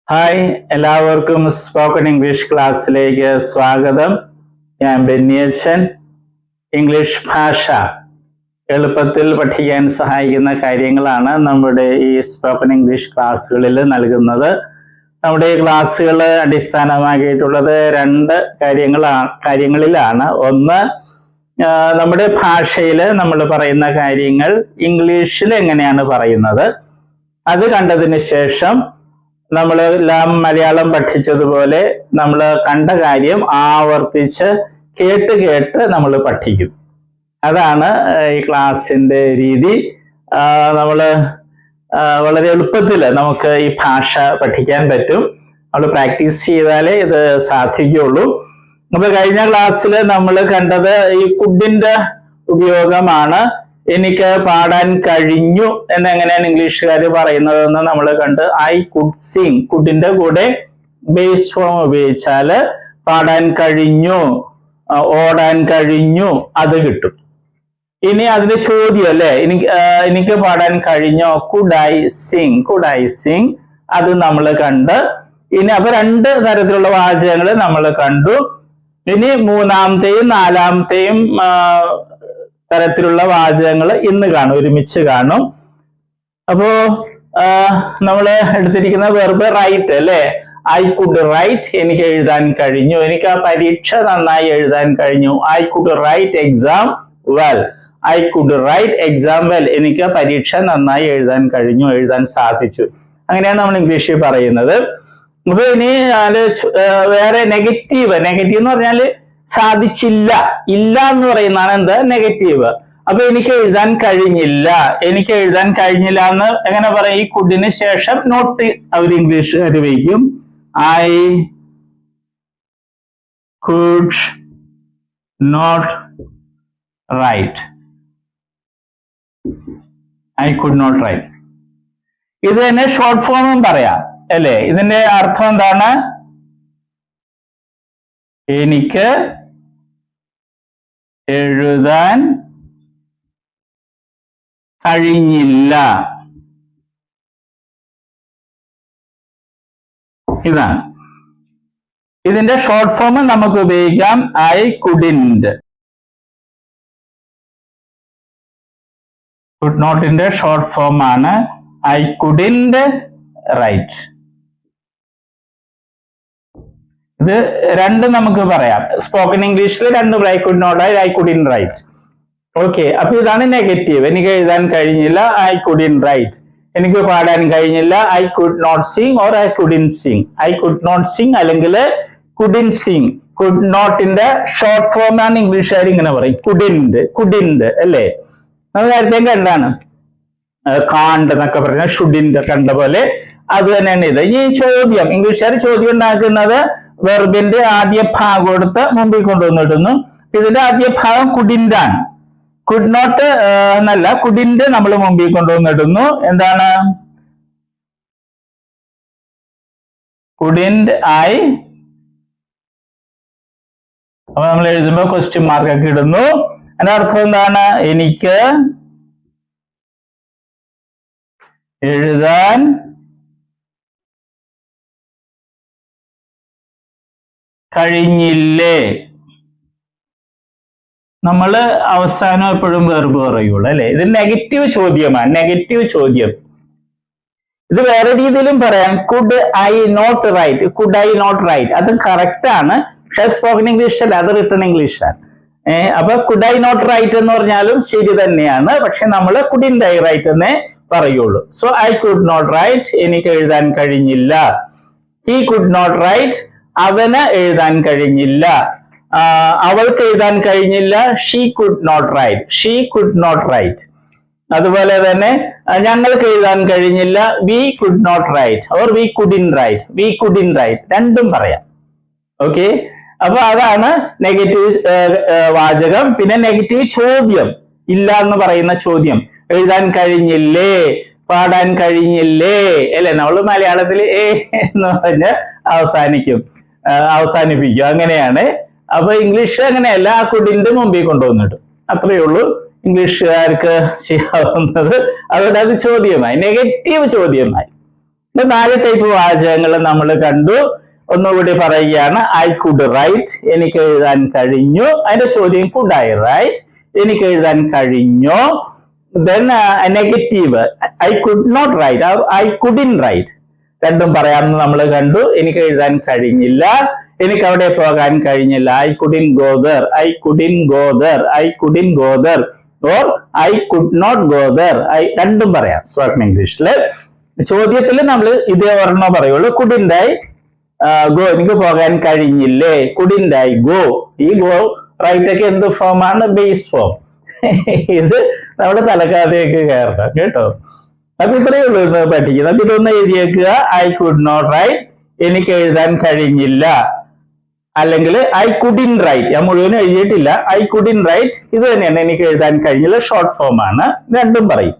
Hi, എല്ലാവർക്കും spoken English ക്ലാസ്സിലേക്ക് സ്വാഗതം. ഞാൻ ബെന്നിയച്ചൻ. ഇംഗ്ലീഷ് ഭാഷ എളുപ്പത്തിൽ പഠിക്കാൻ സഹായിക്കുന്ന കാര്യങ്ങളാണ് നമ്മുടെ ഈ സ്പോക്കൺ ഇംഗ്ലീഷ് ക്ലാസ്സുകളിൽ നൽകുന്നത്. നമ്മുടെ ഈ ക്ലാസ്സുകൾ അടിസ്ഥാനമാക്കിയിട്ടുള്ളത് രണ്ട് കാര്യങ്ങളിലാണ്. ഒന്ന്, നമ്മുടെ ഭാഷയിൽ നമ്മൾ പറയുന്ന കാര്യങ്ങൾ ഇംഗ്ലീഷിൽ എങ്ങനെയാണ് പറയുന്നത്, അത് കണ്ടതിന് ശേഷം നമ്മളെല്ലാം മലയാളം പഠിച്ചതുപോലെ നമ്മൾ കണ്ട കാര്യം ആവർത്തിച്ച് കേട്ട് നമ്മൾ പഠിക്കും. അതാണ് ഈ ക്ലാസ്സിന്റെ രീതി. നമ്മൾ വളരെ എളുപ്പത്തിൽ നമുക്ക് ഈ ഭാഷ പഠിക്കാൻ പറ്റും. നമ്മൾ പ്രാക്ടീസ് ചെയ്താലേ ഇത് സാധിക്കുകയുള്ളൂ. അപ്പൊ കഴിഞ്ഞ ക്ലാസ്സിൽ നമ്മൾ കണ്ടത് ഈ കുഡിന്റെ ഉപയോഗമാണ്. എനിക്ക് പാടാൻ കഴിഞ്ഞു എന്നെങ്ങനെയാണ് ഇംഗ്ലീഷുകാർ പറയുന്നതെന്ന് നമ്മൾ കണ്ട്. ഐ കുഡ് സിങ്, കുഡിന്റെ കൂടെ ബേസ് ഫോം ഉപയോഗിച്ചാല് പാടാൻ കഴിഞ്ഞു, ഓടാൻ കഴിഞ്ഞു, അത് കിട്ടും. ഇനി അതിന്റെ ചോദ്യം അല്ലെ, എനിക്ക് പാടാൻ കഴിഞ്ഞോ, could I Singh, could I Singh, അത് നമ്മൾ കണ്ട്. ഇനി അപ്പൊ രണ്ട് തരത്തിലുള്ള വാചകങ്ങൾ നമ്മൾ കണ്ടു. ഇനി മൂന്നാമത്തെയും നാലാമത്തെയും തരത്തിലുള്ള വാചകങ്ങൾ ഇന്ന് കാണും, ഒരുമിച്ച് കാണും. അപ്പോ നമ്മൾ എടുത്തിരിക്കുന്ന വെർബ് റൈറ്റ് അല്ലെ. ഐ കുഡ് റൈറ്റ്, എനിക്ക് എഴുതാൻ കഴിഞ്ഞു, എനിക്ക് ആ പരീക്ഷ നന്നായി എഴുതാൻ കഴിഞ്ഞു. I could right exam well, I could right exam well, എനിക്ക് പരീക്ഷ നന്നായി എഴുതാൻ കഴിഞ്ഞു, എഴുതാൻ സാധിച്ചു. അങ്ങനെയാണ് നമ്മൾ ഇംഗ്ലീഷിൽ പറയുന്നത്. അപ്പൊ ഇനി വേറെ നെഗറ്റീവ് എന്ന് പറഞ്ഞാല് സാധിച്ചില്ല, ഇല്ല എന്ന് പറയുന്നതാണ് എന്ത്, നെഗറ്റീവ്. അപ്പൊ എനിക്ക് എഴുതാൻ കഴിഞ്ഞില്ല, എനിക്ക് എഴുതാൻ കഴിഞ്ഞില്ല എന്ന് എങ്ങനെ പറയും? ഈ കുഡിന് ശേഷം നോട്ട് അവർ ഇംഗ്ലീഷുകാർ വയ്ക്കും. I could not right, I could not write. ഇത് തന്നെ ഷോർട്ട് ഫോമും പറയാം അല്ലേ. ഇതിന്റെ അർത്ഥം എന്താണ്? എനിക്ക് എഴുതാൻ കഴിഞ്ഞില്ല, ഇതാണ്. ഇതിന്റെ ഷോർട്ട് ഫോം നമുക്ക് ഉപയോഗിക്കാം ഐ കുഡിന്റ്. കുഡ് നോട്ടിന്റെ ഷോർട്ട് ഫോം ആണ് ഐ കുഡിന്റ് റൈറ്റ്. ഇത് രണ്ട് നമുക്ക് പറയാം. സ്പോക്കൺ ഇംഗ്ലീഷിൽ രണ്ടും I could not right, I couldn't right. Okay, അപ്പൊ ഇതാണ് നെഗറ്റീവ്. എനിക്ക് എഴുതാൻ കഴിഞ്ഞില്ല, ഐ കുഡിന്റ് റൈറ്റ്. എനിക്ക് പാടാൻ കഴിഞ്ഞില്ല, I could not sing or I couldn't sing. I could not sing അല്ലെങ്കിൽ കുഡിന്റ് സിങ്. കുഡ് നോട്ടിന്റെ ഷോർട്ട് ഫോം ആണ് ഇംഗ്ലീഷുകാർ ഇങ്ങനെ പറയും, കുഡിന്റ് അല്ലേ. നമ്മൾ നേരത്തെ കണ്ടാണ് കാണ്ട് എന്നൊക്കെ പറഞ്ഞാൽ ഷുഡിന്റ് കണ്ട പോലെ അത് തന്നെയാണ് ഇത്. ഇനി ചോദ്യം, ഇംഗ്ലീഷുകാർ ചോദ്യം ഉണ്ടാക്കുന്നത് വെർബിന്റെ ആദ്യ ഭാഗം എടുത്ത് മുമ്പിൽ കൊണ്ടുവന്നിടുന്നു. ഇതിന്റെ ആദ്യ ഭാഗം കുഡിന്റ് ആണ്. കുഡ് നോട്ട് എന്നല്ല, കുഡിന്റ് നമ്മൾ മുമ്പിൽ കൊണ്ടുവന്നിടുന്നു. എന്താണ്? Couldn't I. അപ്പൊ നമ്മൾ എഴുതുമ്പോ ക്വസ്റ്റ്യൻ മാർക്ക് ഒക്കെ ഇടുന്നു. അതിന്റെ അർത്ഥം എന്താണ്? എനിക്ക് എഴുതാൻ കഴിഞ്ഞില്ലേ. നമ്മൾ അവസാനം എപ്പോഴും വെർബ് പറയുള്ളൂ അല്ലെ. ഇത് നെഗറ്റീവ് ചോദ്യമാണ്, നെഗറ്റീവ് ചോദ്യം. ഇത് വേറെ രീതിയിലും പറയാം, could I not write, could I not write. അത് കറക്റ്റ് ആണ്, പക്ഷെ സ്പോക്കൺ ഇംഗ്ലീഷ് അല്ല, അത് റിട്ടൺ ഇംഗ്ലീഷാണ്. അപ്പൊ കുഡ് ഐ നോട്ട് റൈറ്റ് എന്ന് പറഞ്ഞാലും ശരി തന്നെയാണ്, പക്ഷെ നമ്മൾ കുഡിന്റ് ഐ റൈറ്റ് എന്നേ പറയുള്ളൂ. So I could not write, എനിക്ക് എഴുതാൻ കഴിഞ്ഞില്ല. ഹി കുഡ് നോട്ട് റൈറ്റ്, അവന് എഴുതാൻ കഴിഞ്ഞില്ല. അവൾക്ക് എഴുതാൻ കഴിഞ്ഞില്ല, she could not write, she could not write. അതുപോലെ തന്നെ ഞങ്ങൾക്ക് എഴുതാൻ കഴിഞ്ഞില്ല, we could not write or we couldn't write, we couldn't write, രണ്ടും പറയാം. ഓക്കെ, അപ്പൊ അതാണ് നെഗറ്റീവ് വാചകം. പിന്നെ നെഗറ്റീവ് ചോദ്യം, ഇല്ല എന്ന് പറയുന്ന ചോദ്യം. എഴുതാൻ കഴിഞ്ഞില്ലേ, പാടാൻ കഴിഞ്ഞില്ലേ അല്ലെ. നമ്മൾ മലയാളത്തിൽ എന്ന് പറഞ്ഞ് അവസാനിപ്പിക്കും, അങ്ങനെയാണ്. അപ്പൊ ഇംഗ്ലീഷ് അങ്ങനെയല്ല, ആ കുഡിന്റെ മുമ്പിൽ കൊണ്ടുവന്നിടും, അത്രയേ ഉള്ളൂ ഇംഗ്ലീഷുകാർക്ക് ചെയ്യാവുന്നത്. അതുകൊണ്ട് അത് ചോദ്യമായി, നെഗറ്റീവ് ചോദ്യമായി. ഇപ്പൊ 4 ടൈപ്പ് വാചകങ്ങൾ നമ്മൾ കണ്ടു. ഒന്നുകൂടി പറയുകയാണ്. ഐ കുഡ് റൈറ്റ്, എനിക്ക് എഴുതാൻ കഴിഞ്ഞു. അതിന്റെ ചോദ്യം കുഡ് ഐ റൈറ്റ്, എനിക്ക് എഴുതാൻ കഴിഞ്ഞോ. Then negative I could not right, I couldn't write, രണ്ടും പറയാമെന്ന് നമ്മൾ കണ്ടു. എനിക്ക് എഴുതാൻ കഴിഞ്ഞില്ല, എനിക്ക് അവിടെ പോകാൻ കഴിഞ്ഞില്ല. I couldn't go there, I couldn't go there, I couldn't go there, or I could not go there. രണ്ടും പറയാം സ്പോക്കൺ ഇംഗ്ലീഷില്. ചോദ്യത്തിൽ നമ്മൾ ഇതേ ഒരെണ്ണോ പറയുള്ളൂ. കുഡിന്റ് ഐ ഗോ, എനിക്ക് പോകാൻ കഴിഞ്ഞില്ലേ. കുഡിന്റ് ഐ ഗോ, ഈ ഗോ റൈറ്റ് ഒക്കെ എന്ത് ഫോമാണ്? Base form. ഇത് നമ്മുടെ തലക്കാതേക്ക് കയറണം കേട്ടോ. അപ്പൊ ഇത്രയേ ഉള്ളൂ ഇന്ന് പഠിക്കുന്നത്. അപ്പൊ ഇതൊന്ന് എഴുതിയേക്കുക. ഐ കുഡ് നോട്ട് റൈറ്റ്, എനിക്ക് എഴുതാൻ കഴിഞ്ഞില്ല. അല്ലെങ്കിൽ ഐ കുഡിൻ റൈറ്റ്, ഞാൻ മുഴുവനും എഴുതിയിട്ടില്ല. ഐ കുഡിൻ റൈറ്റ് ഇത് തന്നെയാണ്, എനിക്ക് എഴുതാൻ കഴിഞ്ഞില്ല, ഷോർട്ട് ഫോം ആണ്. രണ്ടും പറയും.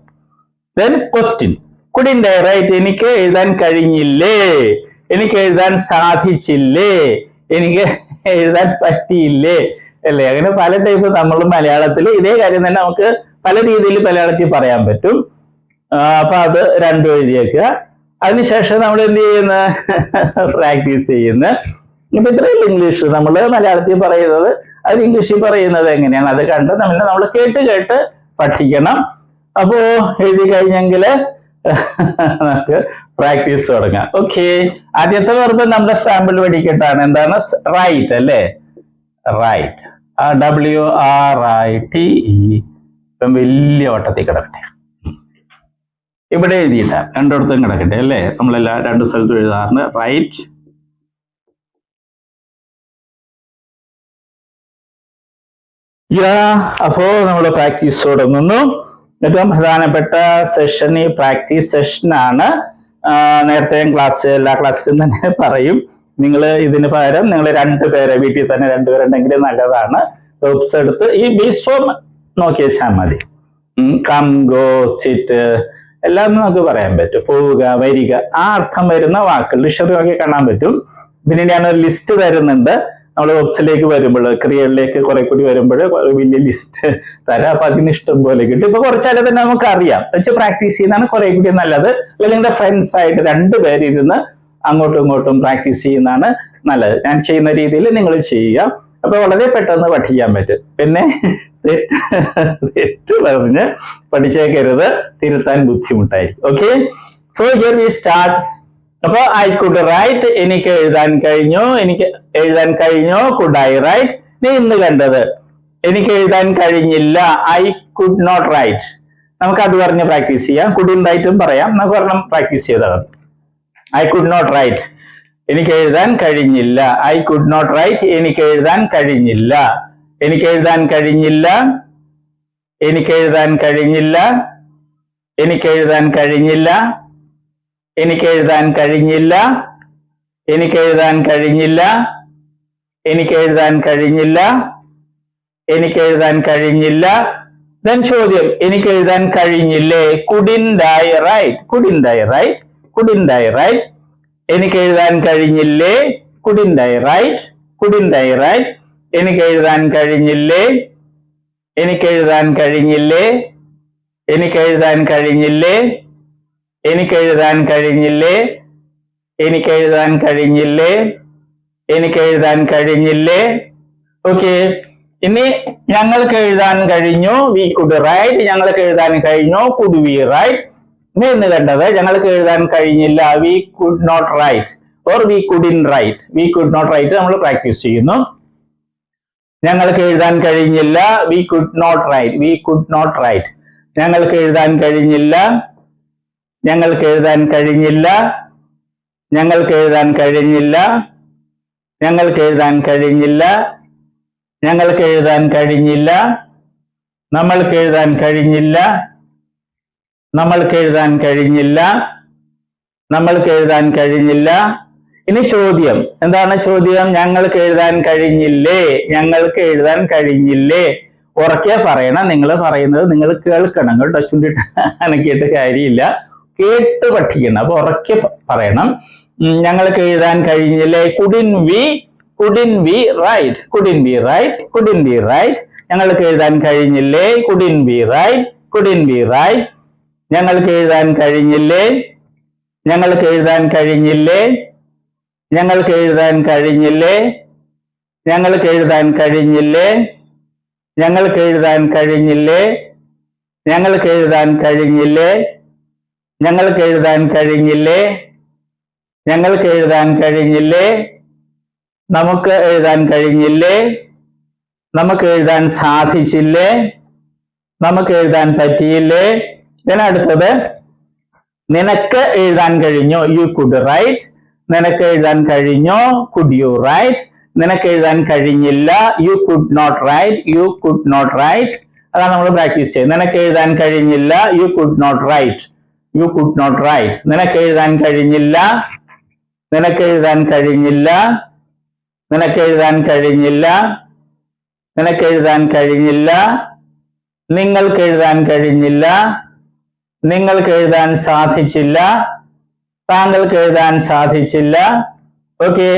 Then question, couldn't I write, എനിക്ക് എഴുതാൻ കഴിഞ്ഞില്ലേ, എനിക്ക് എഴുതാൻ സാധിച്ചില്ലേ, എനിക്ക് എഴുതാൻ പറ്റിയില്ലേ, അല്ലേ? അങ്ങനെ പല ടൈപ്പ് നമ്മൾ മലയാളത്തിൽ ഇതേ കാര്യം തന്നെ നമുക്ക് പല രീതിയിൽ മലയാളത്തിൽ പറയാൻ പറ്റും. അപ്പൊ അത് രണ്ടും എഴുതിയേക്കുക. അതിനുശേഷം നമ്മൾ എന്ത് ചെയ്യുന്ന പ്രാക്ടീസ് ചെയ്യുന്ന. ഇപ്പൊ ഇത്രയും ഇംഗ്ലീഷ് നമ്മൾ മലയാളത്തിൽ പറയുന്നത് അത് ഇംഗ്ലീഷിൽ പറയുന്നത് എങ്ങനെയാണ് അത് കണ്ട് നമ്മൾ കേട്ട് പഠിക്കണം. അപ്പോ എഴുതി കഴിഞ്ഞെങ്കിൽ നമുക്ക് പ്രാക്ടീസ് തുടങ്ങാം. ഓക്കെ, ആദ്യത്തെ വെർബ് നമ്മുടെ സാമ്പിൾ പഠിക്കട്ടാണ്. എന്താണ്? റൈറ്റ് അല്ലേ? Right, WRITE. ഇപ്പം വലിയ വട്ടത്തിൽ കിടക്കട്ടെ. ഇവിടെ എഴുതിയിട്ട രണ്ടിടത്തും കിടക്കട്ടെ അല്ലേ? നമ്മളെല്ലാം രണ്ട് സ്ഥലത്തും എഴുതാറുണ്ട്. റൈറ്റ്. അപ്പോ നമ്മൾ പ്രാക്ടീസ് തുടങ്ങുന്നു. ഏറ്റവും പ്രധാനപ്പെട്ട സെഷൻ ഈ പ്രാക്ടീസ് സെഷനാണ്. നേരത്തെ എല്ലാ ക്ലാസ്സിലും തന്നെ പറയും, നിങ്ങൾ ഇതിന് പകരം നിങ്ങൾ 2 പേരെ വീട്ടിൽ തന്നെ 2 പേരുണ്ടെങ്കിൽ നല്ലതാണ്. ബുക്സ് എടുത്ത് ഈ ബേസ് ഫോം നോക്കി വെച്ചാൽ മതി. കം, ഗോ, സിറ്റ് എല്ലാം നമുക്ക് പറയാൻ പറ്റും. പോവുക, വരിക, ആ അർത്ഥം വരുന്ന വാക്കുകൾ ഡിക്ഷണറി നോക്കി കാണാൻ പറ്റും. പിന്നെ ഞാനൊരു ലിസ്റ്റ് തരുന്നുണ്ട്. നമ്മൾ ബുക്സിലേക്ക് വരുമ്പോൾ, ക്രിയകളിലേക്ക് കുറെ കൂടി വരുമ്പോൾ വലിയ ലിസ്റ്റ് തരാം. അപ്പൊ അതിന് ഇഷ്ടം പോലെ കിട്ടും. ഇപ്പൊ കുറച്ചാലും തന്നെ നമുക്ക് അറിയാം. വെച്ച് പ്രാക്ടീസ് ചെയ്യുന്നതാണ് കുറെ കൂടി നല്ലത്. അല്ലെങ്കിൽ നിങ്ങളുടെ ഫ്രണ്ട്സ് ആയിട്ട് 2 പേരിരുന്ന് അങ്ങോട്ടും ഇങ്ങോട്ടും പ്രാക്ടീസ് ചെയ്യുന്നതാണ് നല്ലത്. ഞാൻ ചെയ്യുന്ന രീതിയിൽ നിങ്ങൾ ചെയ്യുക. അപ്പൊ വളരെ പെട്ടെന്ന് പഠിക്കാൻ പറ്റും. പിന്നെ തെറ്റ് പറഞ്ഞ് പഠിച്ചേക്കരുത്, തിരുത്താൻ ബുദ്ധിമുട്ടായിരിക്കും. Okay, so here we start. അപ്പൊ ഐ കുഡ് റൈറ്റ്, എനിക്ക് എഴുതാൻ കഴിഞ്ഞു, എനിക്ക് എഴുതാൻ കഴിഞ്ഞോ. കുഡ് ഐ റൈറ്റ്, നീ ഇന്ന് കണ്ടത്. എനിക്ക് എഴുതാൻ കഴിഞ്ഞില്ല, ഐ കുഡ് നോട്ട് റൈറ്റ്. നമുക്ക് അത് പറഞ്ഞ് പ്രാക്ടീസ് ചെയ്യാം. കുഡിൻ റൈറ്റും പറയാം. നമുക്ക് ഒരെണ്ണം പ്രാക്ടീസ് ചെയ്താൽ മതി. ഐ കുഡ് നോട്ട് റൈറ്റ്, എനിക്ക് എഴുതാൻ കഴിഞ്ഞില്ല. ഐ കുഡ് നോട്ട് റൈറ്റ്, എനിക്ക് എഴുതാൻ കഴിഞ്ഞില്ല. എനിക്ക് എഴുതാൻ കഴിഞ്ഞില്ല, എനിക്ക് എഴുതാൻ കഴിഞ്ഞില്ല, എനിക്ക് എഴുതാൻ കഴിഞ്ഞില്ല, എനിക്ക് എഴുതാൻ കഴിഞ്ഞില്ല, എനിക്ക് എഴുതാൻ കഴിഞ്ഞില്ല, എനിക്ക് എഴുതാൻ കഴിഞ്ഞില്ല, എനിക്ക് എഴുതാൻ കഴിഞ്ഞില്ല. ദെൻ ചോദ്യം, എനിക്ക് എഴുതാൻ കഴിഞ്ഞില്ലേ. Couldn't I write, couldn't I write, couldn't I write. എനിക്ക് എഴുതാൻ കഴിഞ്ഞില്ലേ. Couldn't I write, couldn't I write. എനിക്ക് എഴുതാൻ കഴിഞ്ഞില്ലേ, എനിക്ക് എഴുതാൻ കഴിഞ്ഞില്ലേ, എനിക്ക് എഴുതാൻ കഴിഞ്ഞില്ലേ, എനിക്ക് എഴുതാൻ കഴിഞ്ഞില്ലേ, എനിക്ക് എഴുതാൻ കഴിഞ്ഞില്ലേ, എനിക്ക് എഴുതാൻ കഴിഞ്ഞില്ലേ. ഓക്കെ, ഇനി ഞങ്ങൾക്ക് എഴുതാൻ കഴിഞ്ഞു. വി കുഡ് റൈറ്റ്, ഞങ്ങൾക്ക് എഴുതാൻ കഴിഞ്ഞു. Could we write. ഇനി എന്ന് കണ്ടത് ഞങ്ങൾക്ക് എഴുതാൻ കഴിഞ്ഞില്ല. We could not write or we couldn't write. We could not write നമ്മൾ പ്രാക്ടീസ് ചെയ്യുന്നു. ഞങ്ങൾക്ക് എഴുതാൻ കഴിഞ്ഞില്ല. We could not write, we could not write. ഞങ്ങൾക്ക് എഴുതാൻ കഴിഞ്ഞില്ല, ഞങ്ങൾക്ക് എഴുതാൻ കഴിഞ്ഞില്ല, ഞങ്ങൾക്ക് എഴുതാൻ കഴിഞ്ഞില്ല, ഞങ്ങൾക്ക് എഴുതാൻ കഴിഞ്ഞില്ല, ഞങ്ങൾക്ക് എഴുതാൻ കഴിഞ്ഞില്ല, നമ്മൾക്ക് എഴുതാൻ കഴിഞ്ഞില്ല, നമ്മൾക്ക് എഴുതാൻ കഴിഞ്ഞില്ല, നമ്മൾക്ക് എഴുതാൻ കഴിഞ്ഞില്ല. ഇനി ചോദ്യം എന്താണ്? ചോദ്യം, ഞങ്ങൾക്ക് എഴുതാൻ കഴിഞ്ഞില്ലേ, ഞങ്ങൾക്ക് എഴുതാൻ കഴിഞ്ഞില്ലേ. ഉറക്കെ പറയണം. നിങ്ങൾ പറയുന്നത് നിങ്ങൾ കേൾക്കണം കേട്ടോ. ചുണ്ടിട്ട് അനക്കിയിട്ട് കാര്യമില്ല, കേട്ട് പഠിക്കണം. അപ്പൊ ഉറക്കെ പറയണം. ഞങ്ങൾക്ക് എഴുതാൻ കഴിഞ്ഞില്ലേ. Couldn't we, couldn't we write, couldn't we write, couldn't we write. ഞങ്ങൾക്ക് എഴുതാൻ കഴിഞ്ഞില്ലേ. Couldn't we write, couldn't we write. ഞങ്ങൾക്ക് എഴുതാൻ കഴിഞ്ഞില്ലേ, ഞങ്ങൾക്ക് എഴുതാൻ കഴിഞ്ഞില്ലേ? ഞങ്ങൾക്ക് എഴുതാൻ കഴിഞ്ഞില്ലേ? ഞങ്ങൾക്ക് എഴുതാൻ കഴിഞ്ഞില്ലേ? ഞങ്ങൾക്ക് എഴുതാൻ കഴിഞ്ഞില്ലേ? ഞങ്ങൾക്ക് എഴുതാൻ കഴിഞ്ഞില്ലേ? ഞങ്ങൾക്ക് എഴുതാൻ കഴിഞ്ഞില്ലേ? ഞങ്ങൾക്ക് എഴുതാൻ കഴിഞ്ഞില്ലേ? നമുക്ക് എഴുതാൻ കഴിഞ്ഞില്ലേ? നമുക്ക് എഴുതാൻ സാധിച്ചില്ലേ? നമുക്ക് എഴുതാൻ പറ്റിയില്ലേ? ഇതിനടുത്തത് നിനക്ക് എഴുതാൻ കഴിഞ്ഞോ? You could write. നിനക്ക് എഴുതാൻ കഴിഞ്ഞോ? Could you write. നിനക്ക് എഴുതാൻ കഴിഞ്ഞില്ല? You could not write. You could not write. അതാണ് നമ്മൾ പ്രാക്ടീസ് ചെയ്യുന്നത്. നിനക്ക് എഴുതാൻ കഴിഞ്ഞില്ല? You could not write. You could not write. നിനക്ക് എഴുതാൻ കഴിഞ്ഞില്ല? നിനക്ക് എഴുതാൻ കഴിഞ്ഞില്ല? നിനക്ക് എഴുതാൻ കഴിഞ്ഞില്ല? നിനക്ക് എഴുതാൻ കഴിഞ്ഞില്ല? നിങ്ങൾക്ക് എഴുതാൻ കഴിഞ്ഞില്ല? നിങ്ങൾക്ക് എഴുതാൻ സാധിച്ചില്ല? താങ്കൾക്ക് എഴുതാൻ സാധിച്ചില്ല. ഓക്കെ,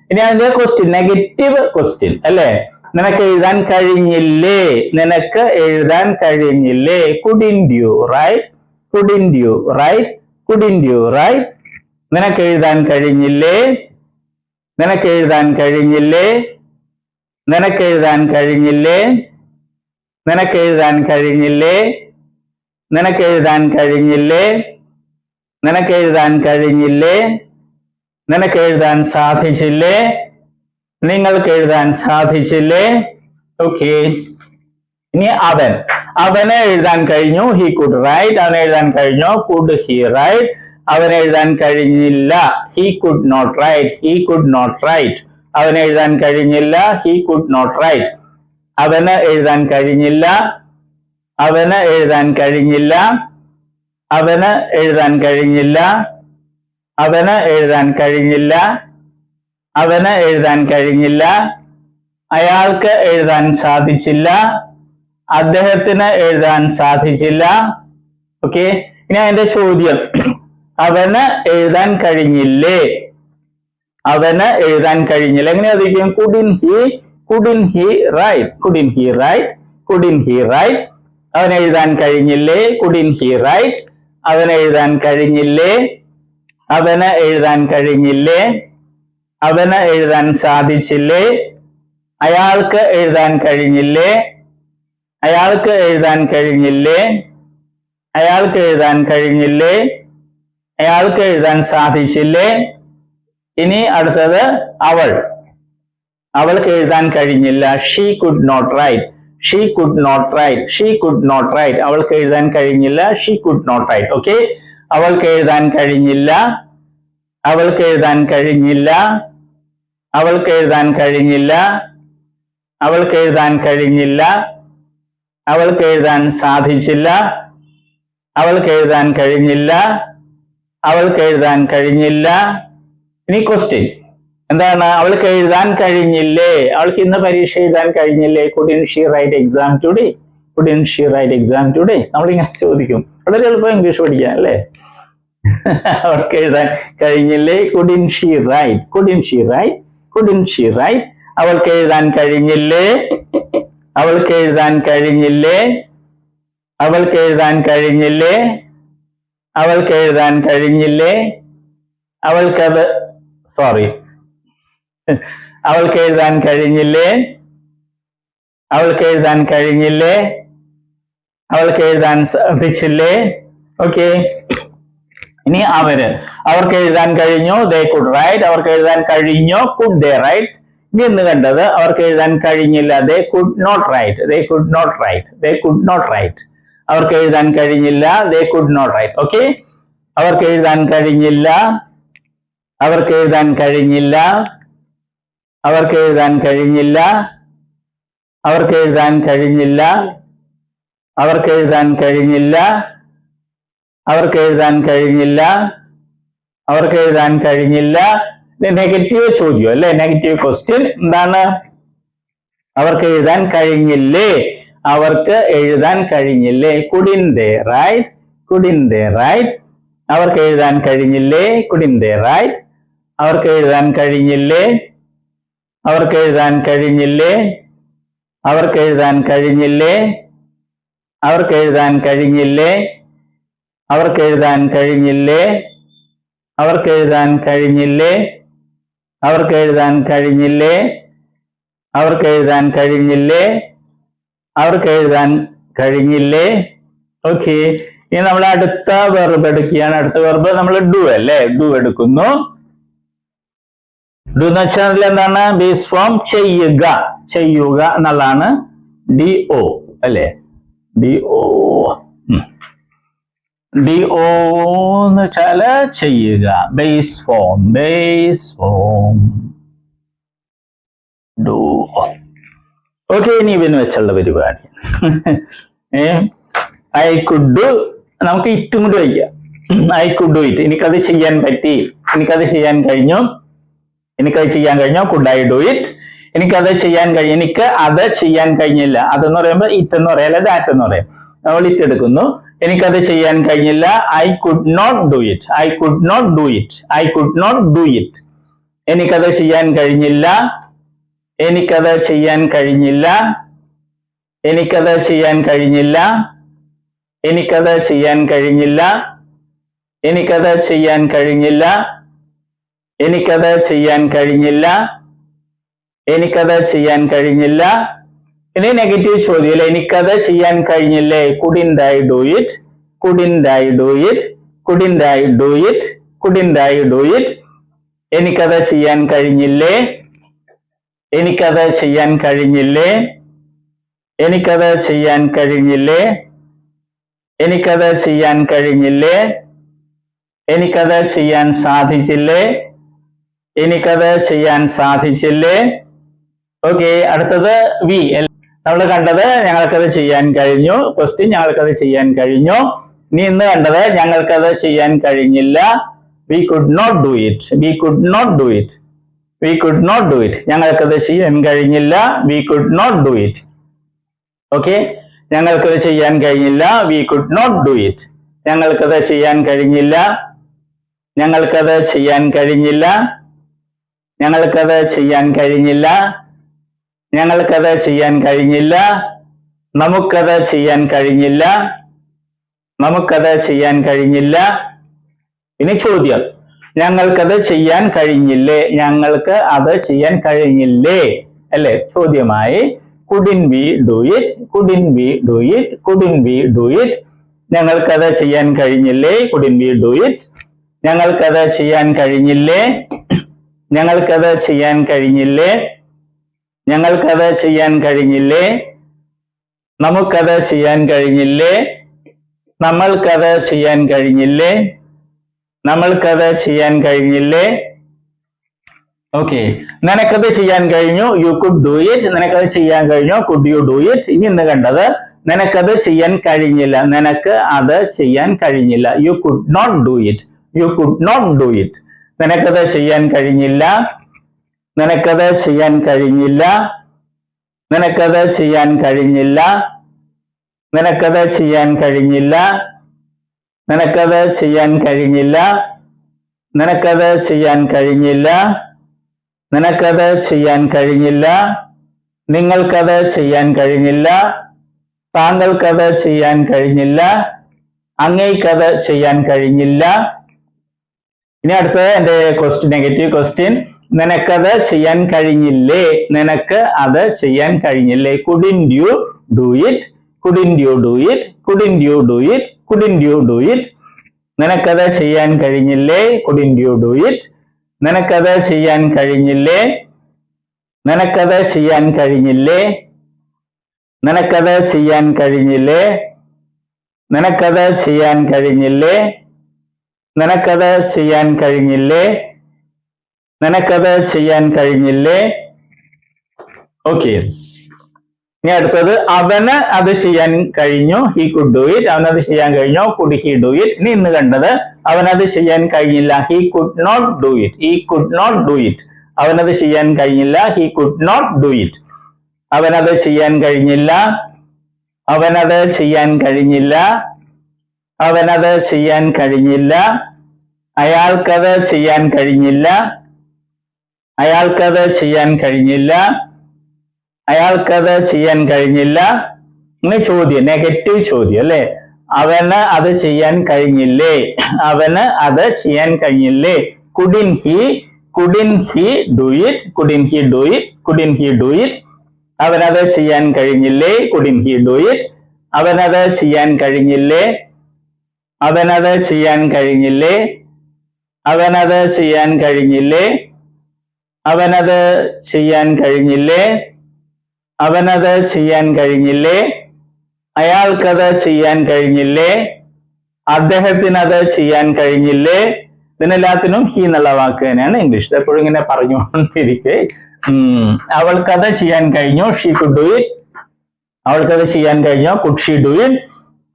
ഇനി അതിന്റെ ക്വസ്റ്റ്യൻ, നെഗറ്റീവ് ക്വസ്റ്റ്യൻ അല്ലേ? നിനക്ക് എഴുതാൻ കഴിഞ്ഞില്ലേ? നിനക്ക് എഴുതാൻ കഴിഞ്ഞില്ലേ? couldn't you write? couldn't you write? couldn't you write? നിനക്ക് എഴുതാൻ കഴിഞ്ഞില്ലേ? നിനക്ക് എഴുതാൻ കഴിഞ്ഞില്ലേ? നിനക്ക് എഴുതാൻ കഴിഞ്ഞില്ലേ? നിനക്ക് എഴുതാൻ കഴിഞ്ഞില്ലേ? നിനക്ക് എഴുതാൻ കഴിഞ്ഞില്ലേ? നിനക്ക് എഴുതാൻ കഴിഞ്ഞില്ലേ? നിനക്ക് എഴുതാൻ സാധിച്ചില്ലേ? നിങ്ങൾക്ക് എഴുതാൻ സാധിച്ചില്ലേ? ഓക്കെ, ഇനി അവന് എഴുതാൻ കഴിഞ്ഞു. He could write. അവന് എഴുതാൻ കഴിഞ്ഞു. Could he write. അവന് എഴുതാൻ കഴിഞ്ഞില്ല. He could not write. He could not write. അവന് എഴുതാൻ കഴിഞ്ഞില്ല. He could not write. അവന് എഴുതാൻ കഴിഞ്ഞില്ല. അവന് എഴുതാൻ കഴിഞ്ഞില്ല. അവന് എഴുതാൻ കഴിഞ്ഞില്ല. അവന് എഴുതാൻ കഴിഞ്ഞില്ല. അവന് എഴുതാൻ കഴിഞ്ഞില്ല. അയാൾക്ക് എഴുതാൻ സാധിച്ചില്ല. അദ്ദേഹത്തിന് എഴുതാൻ സാധിച്ചില്ല. ഓക്കെ, ഇനി അതിന്റെ ചോദ്യം, അവന് എഴുതാൻ കഴിഞ്ഞില്ലേ? അവന് എഴുതാൻ കഴിഞ്ഞില്ല. എങ്ങനെ ചോദിക്കും? couldn't he write? couldn't he write? couldn't he write? അവന് എഴുതാൻ കഴിഞ്ഞില്ലേ? couldn't he write? അവന് എഴുതാൻ കഴിഞ്ഞില്ലേ? അവന് എഴുതാൻ കഴിഞ്ഞില്ലേ? അവന് എഴുതാൻ സാധിച്ചില്ലേ? അയാൾക്ക് എഴുതാൻ കഴിഞ്ഞില്ലേ? അയാൾക്ക് എഴുതാൻ കഴിഞ്ഞില്ലേ? അയാൾക്ക് എഴുതാൻ കഴിഞ്ഞില്ലേ? അയാൾക്ക് എഴുതാൻ സാധിച്ചില്ലേ? ഇനി അടുത്തത് അവൾക്ക് എഴുതാൻ കഴിഞ്ഞില്ല. She could not write. She could not write. She could not write. അവൾക്ക് എഴുതാൻ കഴിഞ്ഞില്ല. She could not write. Okay, അവൾക്ക് എഴുതാൻ കഴിഞ്ഞില്ല. അവൾക്ക് എഴുതാൻ കഴിഞ്ഞില്ല. അവൾക്ക് എഴുതാൻ കഴിഞ്ഞില്ല. അവൾക്ക് എഴുതാൻ കഴിഞ്ഞില്ല. അവൾക്ക് എഴുതാൻ സാധിച്ചില്ല. അവൾക്ക് എഴുതാൻ കഴിഞ്ഞില്ല. അവൾക്ക് എഴുതാൻ കഴിഞ്ഞില്ല. ഇനി ക്വസ്റ്റ്യൻ എന്താണ്? അവൾക്ക് എഴുതാൻ കഴിഞ്ഞില്ലേ? അവൾക്ക് ഇന്ന് പരീക്ഷ എഴുതാൻ കഴിഞ്ഞില്ലേ? couldn't she write exam today? couldn't she write exam today? നമ്മളിങ്ങനെ ചോദിക്കും. വളരെ എളുപ്പം ഇംഗ്ലീഷ് പഠിക്കാൻ അല്ലേ? അവൾക്ക് എഴുതാൻ കഴിഞ്ഞില്ലേ? couldn't she write? couldn't she write? couldn't she write? അവൾക്ക് എഴുതാൻ കഴിഞ്ഞില്ലേ? അവൾക്ക് എഴുതാൻ കഴിഞ്ഞില്ലേ? അവൾക്ക് എഴുതാൻ കഴിഞ്ഞില്ലേ? അവൾക്ക് എഴുതാൻ കഴിഞ്ഞില്ലേ? അവൾക്കത് അവൾക്ക് എഴുതാൻ കഴിഞ്ഞില്ലേ? അവൾക്ക് എഴുതാൻ കഴിഞ്ഞില്ലേ? അവൾക്ക് എഴുതാൻ സാധിച്ചില്ലേ? ഓക്കെ, ഇനി അവർക്ക് എഴുതാൻ കഴിഞ്ഞു. they could write. അവർക്ക് എഴുതാൻ കഴിഞ്ഞു. could they write? ഇനി എന്ന് കണ്ടത് അവർക്ക് എഴുതാൻ കഴിഞ്ഞില്ല. they could not write. they could not write. they could not write. അവർക്ക് എഴുതാൻ കഴിഞ്ഞില്ല. they could not write. Okay, അവർക്ക് എഴുതാൻ കഴിഞ്ഞില്ല. അവർക്ക് എഴുതാൻ കഴിഞ്ഞില്ല. അവർക്ക് എഴുതാൻ കഴിഞ്ഞില്ല. അവർക്ക് എഴുതാൻ കഴിഞ്ഞില്ല. അവർക്ക് എഴുതാൻ കഴിഞ്ഞില്ല. അവർക്ക് എഴുതാൻ കഴിഞ്ഞില്ല. അവർക്ക് എഴുതാൻ കഴിഞ്ഞില്ല. നെഗറ്റീവ് ചോദ്യം അല്ലെ? നെഗറ്റീവ് ക്വസ്റ്റ്യൻ എന്താണ്? അവർക്ക് എഴുതാൻ കഴിഞ്ഞില്ലേ? അവർക്ക് എഴുതാൻ കഴിഞ്ഞില്ലേ? couldn't they write? couldn't they write? അവർക്ക് എഴുതാൻ കഴിഞ്ഞില്ലേ? couldn't they write? അവർക്ക് എഴുതാൻ കഴിഞ്ഞില്ലേ? അവർക്ക് എഴുതാൻ കഴിഞ്ഞില്ലേ? അവർക്ക് എഴുതാൻ കഴിഞ്ഞില്ലേ? അവർക്ക് എഴുതാൻ കഴിഞ്ഞില്ലേ? അവർക്ക് എഴുതാൻ കഴിഞ്ഞില്ലേ? അവർക്ക് എഴുതാൻ കഴിഞ്ഞില്ലേ, അവർക്ക് എഴുതാൻ കഴിഞ്ഞില്ലേ, അവർക്ക് എഴുതാൻ കഴിഞ്ഞില്ലേ, അവർക്ക് എഴുതാൻ കഴിഞ്ഞില്ലേ. ഓക്കെ, ഇനി നമ്മൾ അടുത്ത വെർബ് എടുക്കുകയാണ്. അടുത്ത വെർബ് നമ്മൾ ഡു അല്ലേ, ഡു എടുക്കുന്നു. ഡു എന്ന് വെച്ചാൽ എന്താണ്? ബേസ് ഫോം ചെയ്യുക, ചെയ്യുക എന്നുള്ളതാണ്. ഡി ഒ അല്ലേ, ഡി ഒ, ഡി ഒ എന്ന് വെച്ചാല് ചെയ്യുക. Base form, base form do. Okay, ഇനി ഇവന് വെച്ചുള്ള പരിപാടി ഐ കുഡ് ഡു, നമുക്ക് ഇറ്റും കൂടി വയ്ക്കാം. ഐ കുഡ് ഡു ഇറ്റ്, എനിക്കത് ചെയ്യാൻ പറ്റി, എനിക്കത് ചെയ്യാൻ കഴിഞ്ഞു, എനിക്കത് ചെയ്യാൻ കഴിഞ്ഞു. കുഡ് ഐ ഡു ഇറ്റ്, എനിക്കത് ചെയ്യാൻ കഴിഞ്ഞു, എനിക്ക് അത് ചെയ്യാൻ കഴിഞ്ഞില്ല. അതെന്ന് പറയുമ്പോൾ ഇറ്റ് എന്ന് പറയാം, അല്ലെ ദാറ്റ് എന്ന് പറയാം. നമ്മൾ ഇറ്റ് എടുക്കുന്നു. എനിക്കത് ചെയ്യാൻ കഴിഞ്ഞില്ല. I could not do it, I could not do it, I could not do it. എനിക്കത് ചെയ്യാൻ കഴിഞ്ഞില്ല, എനിക്കത് ചെയ്യാൻ കഴിഞ്ഞില്ല, എനിക്കത് ചെയ്യാൻ കഴിഞ്ഞില്ല, എനിക്കത് ചെയ്യാൻ കഴിഞ്ഞില്ല, എനിക്കത് ചെയ്യാൻ കഴിഞ്ഞില്ല, എനിക്കത് ചെയ്യാൻ കഴിഞ്ഞില്ല, എനിക്കത് ചെയ്യാൻ കഴിഞ്ഞില്ല. ഇനി നെഗറ്റീവ് ചോദ്യം, എനിക്കത് ചെയ്യാൻ കഴിഞ്ഞില്ലേ. Couldn't I do it, couldn't I do it, couldn't I do it, couldn't I do it. എനിക്കത് ചെയ്യാൻ കഴിഞ്ഞില്ലേ, എനിക്കത് ചെയ്യാൻ കഴിഞ്ഞില്ലേ, എനിക്കത് ചെയ്യാൻ കഴിഞ്ഞില്ലേ, എനിക്കത് ചെയ്യാൻ കഴിഞ്ഞില്ലേ, എനിക്കത് ചെയ്യാൻ സാധിച്ചില്ലേ, എനിക്കത് ചെയ്യാൻ സാധിച്ചില്ലേ. ഓക്കെ, അടുത്തത് വി. നമ്മൾ കണ്ടത് ഞങ്ങൾക്കത് ചെയ്യാൻ കഴിഞ്ഞു, ക്വസ്റ്റ്യൻ ഞങ്ങൾക്കത് ചെയ്യാൻ കഴിഞ്ഞു. ഇനി ഇന്ന് കണ്ടത് ഞങ്ങൾക്കത് ചെയ്യാൻ കഴിഞ്ഞില്ല. We could not do it, we could not do it, we could not do it. ഞങ്ങൾക്കത് ചെയ്യാൻ കഴിഞ്ഞില്ല, we could not do it. Okay, ഞങ്ങൾക്കത് ചെയ്യാൻ കഴിഞ്ഞില്ല, we could not do it. ഞങ്ങൾക്കത് ചെയ്യാൻ കഴിഞ്ഞില്ല, ഞങ്ങൾക്കത് ചെയ്യാൻ കഴിഞ്ഞില്ല, ഞങ്ങൾക്കത് ചെയ്യാൻ കഴിഞ്ഞില്ല, ഞങ്ങൾക്കത് ചെയ്യാൻ കഴിഞ്ഞില്ല, നമുക്കത് ചെയ്യാൻ കഴിഞ്ഞില്ല, നമുക്കത് ചെയ്യാൻ കഴിഞ്ഞില്ല. ഇനി ചോദ്യം, ഞങ്ങൾക്കത് ചെയ്യാൻ കഴിഞ്ഞില്ലേ, ഞങ്ങൾക്ക് അത് ചെയ്യാൻ കഴിഞ്ഞില്ലേ അല്ലെ. ചോദ്യമായി couldn't we do it, couldn't we do it, couldn't we do it. ഞങ്ങൾക്കത് ചെയ്യാൻ കഴിഞ്ഞില്ലേ, couldn't we do it. ഞങ്ങൾക്കത് ചെയ്യാൻ കഴിഞ്ഞില്ലേ, ഞങ്ങൾക്കത് ചെയ്യാൻ കഴിഞ്ഞില്ലേ, ഞങ്ങൾക്കത് ചെയ്യാൻ കഴിഞ്ഞില്ലേ, നമുക്കത് ചെയ്യാൻ കഴിഞ്ഞില്ലേ, നമ്മൾക്കത് ചെയ്യാൻ കഴിഞ്ഞില്ലേ, നമ്മൾക്കത് ചെയ്യാൻ കഴിഞ്ഞില്ലേ. ഓക്കെ, നിനക്കത് ചെയ്യാൻ കഴിഞ്ഞു, യു കുഡ് ഡു ഇറ്റ്. നിനക്കത് ചെയ്യാൻ കഴിഞ്ഞു, കുഡ് യു ഡു ഇറ്റ്. ഇനി ഇന്ന് കണ്ടത് നിനക്കത് ചെയ്യാൻ കഴിഞ്ഞില്ല, നിനക്ക് അത് ചെയ്യാൻ കഴിഞ്ഞില്ല. You could not do it, you could not do it. നിനക്കത് ചെയ്യാൻ കഴിഞ്ഞില്ല, നിനക്കത് ചെയ്യാൻ കഴിഞ്ഞില്ല, നിനക്കത് ചെയ്യാൻ കഴിഞ്ഞില്ല, നിനക്കത് ചെയ്യാൻ കഴിഞ്ഞില്ല, നിനക്കത് ചെയ്യാൻ കഴിഞ്ഞില്ല, നിനക്കത് ചെയ്യാൻ കഴിഞ്ഞില്ല, നിനക്കത് ചെയ്യാൻ കഴിഞ്ഞില്ല, നിങ്ങൾക്കത് ചെയ്യാൻ കഴിഞ്ഞില്ല, താങ്കൾക്കത് ചെയ്യാൻ കഴിഞ്ഞില്ല, അങ്ങേക്കത് ചെയ്യാൻ കഴിഞ്ഞില്ല. ഇനി അടുത്തത് എന്റെ ക്വസ്റ്റ്യൻ, നെഗറ്റീവ് ക്വസ്റ്റ്യൻ. നിനക്കത് ചെയ്യാൻ കഴിഞ്ഞില്ലേ, നിനക്ക് അത് ചെയ്യാൻ കഴിഞ്ഞില്ലേ. couldn't you do it, couldn't you do it, couldn't you do it, couldn't you do it. നിനക്കത് ചെയ്യാൻ കഴിഞ്ഞില്ലേ, couldn't you do it. നിനക്കത് ചെയ്യാൻ കഴിഞ്ഞില്ലേ, നിനക്കത് ചെയ്യാൻ കഴിഞ്ഞില്ലേ, നിനക്കത് ചെയ്യാൻ കഴിഞ്ഞില്ലേ, നിനക്കത് ചെയ്യാൻ കഴിഞ്ഞില്ലേ, നിനക്കത് ചെയ്യാൻ കഴിഞ്ഞില്ലേ, നിനക്കത് ചെയ്യാൻ കഴിഞ്ഞില്ലേ. ഓക്കെ, ഇനി അടുത്തത് അവന് അത് ചെയ്യാൻ കഴിഞ്ഞു, ഹി കുഡ് ഡു ഇറ്റ്. അവനത് ചെയ്യാൻ കഴിഞ്ഞു, കുഡ് ഹി ഡു ഇറ്റ്. ഇനി ഇന്ന് കണ്ടത് അവനത് ചെയ്യാൻ കഴിഞ്ഞില്ല, he could not do it, he could not do it. അവനത് ചെയ്യാൻ കഴിഞ്ഞില്ല, he could not do it. അവനത് ചെയ്യാൻ കഴിഞ്ഞില്ല, അവനത് ചെയ്യാൻ കഴിഞ്ഞില്ല, അവനത് ചെയ്യാൻ കഴിഞ്ഞില്ല, അയാൾക്കത് ചെയ്യാൻ കഴിഞ്ഞില്ല, അയാൾക്കത് ചെയ്യാൻ കഴിഞ്ഞില്ല, അയാൾക്കത് ചെയ്യാൻ കഴിഞ്ഞില്ല. ഇനി ചോദ്യം, നെഗറ്റീവ് ചോദ്യം അല്ലെ. അവന് അത് ചെയ്യാൻ കഴിഞ്ഞില്ലേ, അവന് അത് ചെയ്യാൻ കഴിഞ്ഞില്ലേ. couldn't he do it, couldn't he do it, couldn't he do it. അവനത് ചെയ്യാൻ കഴിഞ്ഞില്ലേ, couldn't he do it. അവനത് ചെയ്യാൻ കഴിഞ്ഞില്ലേ, അവനത് ചെയ്യാൻ കഴിഞ്ഞില്ലേ, അവനത് ചെയ്യാൻ കഴിഞ്ഞില്ലേ, അവനത് ചെയ്യാൻ കഴിഞ്ഞില്ലേ, അവനത് ചെയ്യാൻ കഴിഞ്ഞില്ലേ, അയാൾക്കത് ചെയ്യാൻ കഴിഞ്ഞില്ലേ, അദ്ദേഹത്തിനത് ചെയ്യാൻ കഴിഞ്ഞില്ലേ. ഇതിനെല്ലാത്തിനും ഹി എന്നുള്ള വാക്ക് തന്നെയാണ് ഇംഗ്ലീഷ്. എപ്പോഴും ഇങ്ങനെ പറഞ്ഞുകൊണ്ടിരിക്കെ. അവൾക്കത് ചെയ്യാൻ കഴിഞ്ഞു, ഷീ കുഡ് ഡു ഇറ്റ്. അവൾക്കത് ചെയ്യാൻ കഴിഞ്ഞോ, കുഡ് ഷീ ഡു ഇറ്റ്.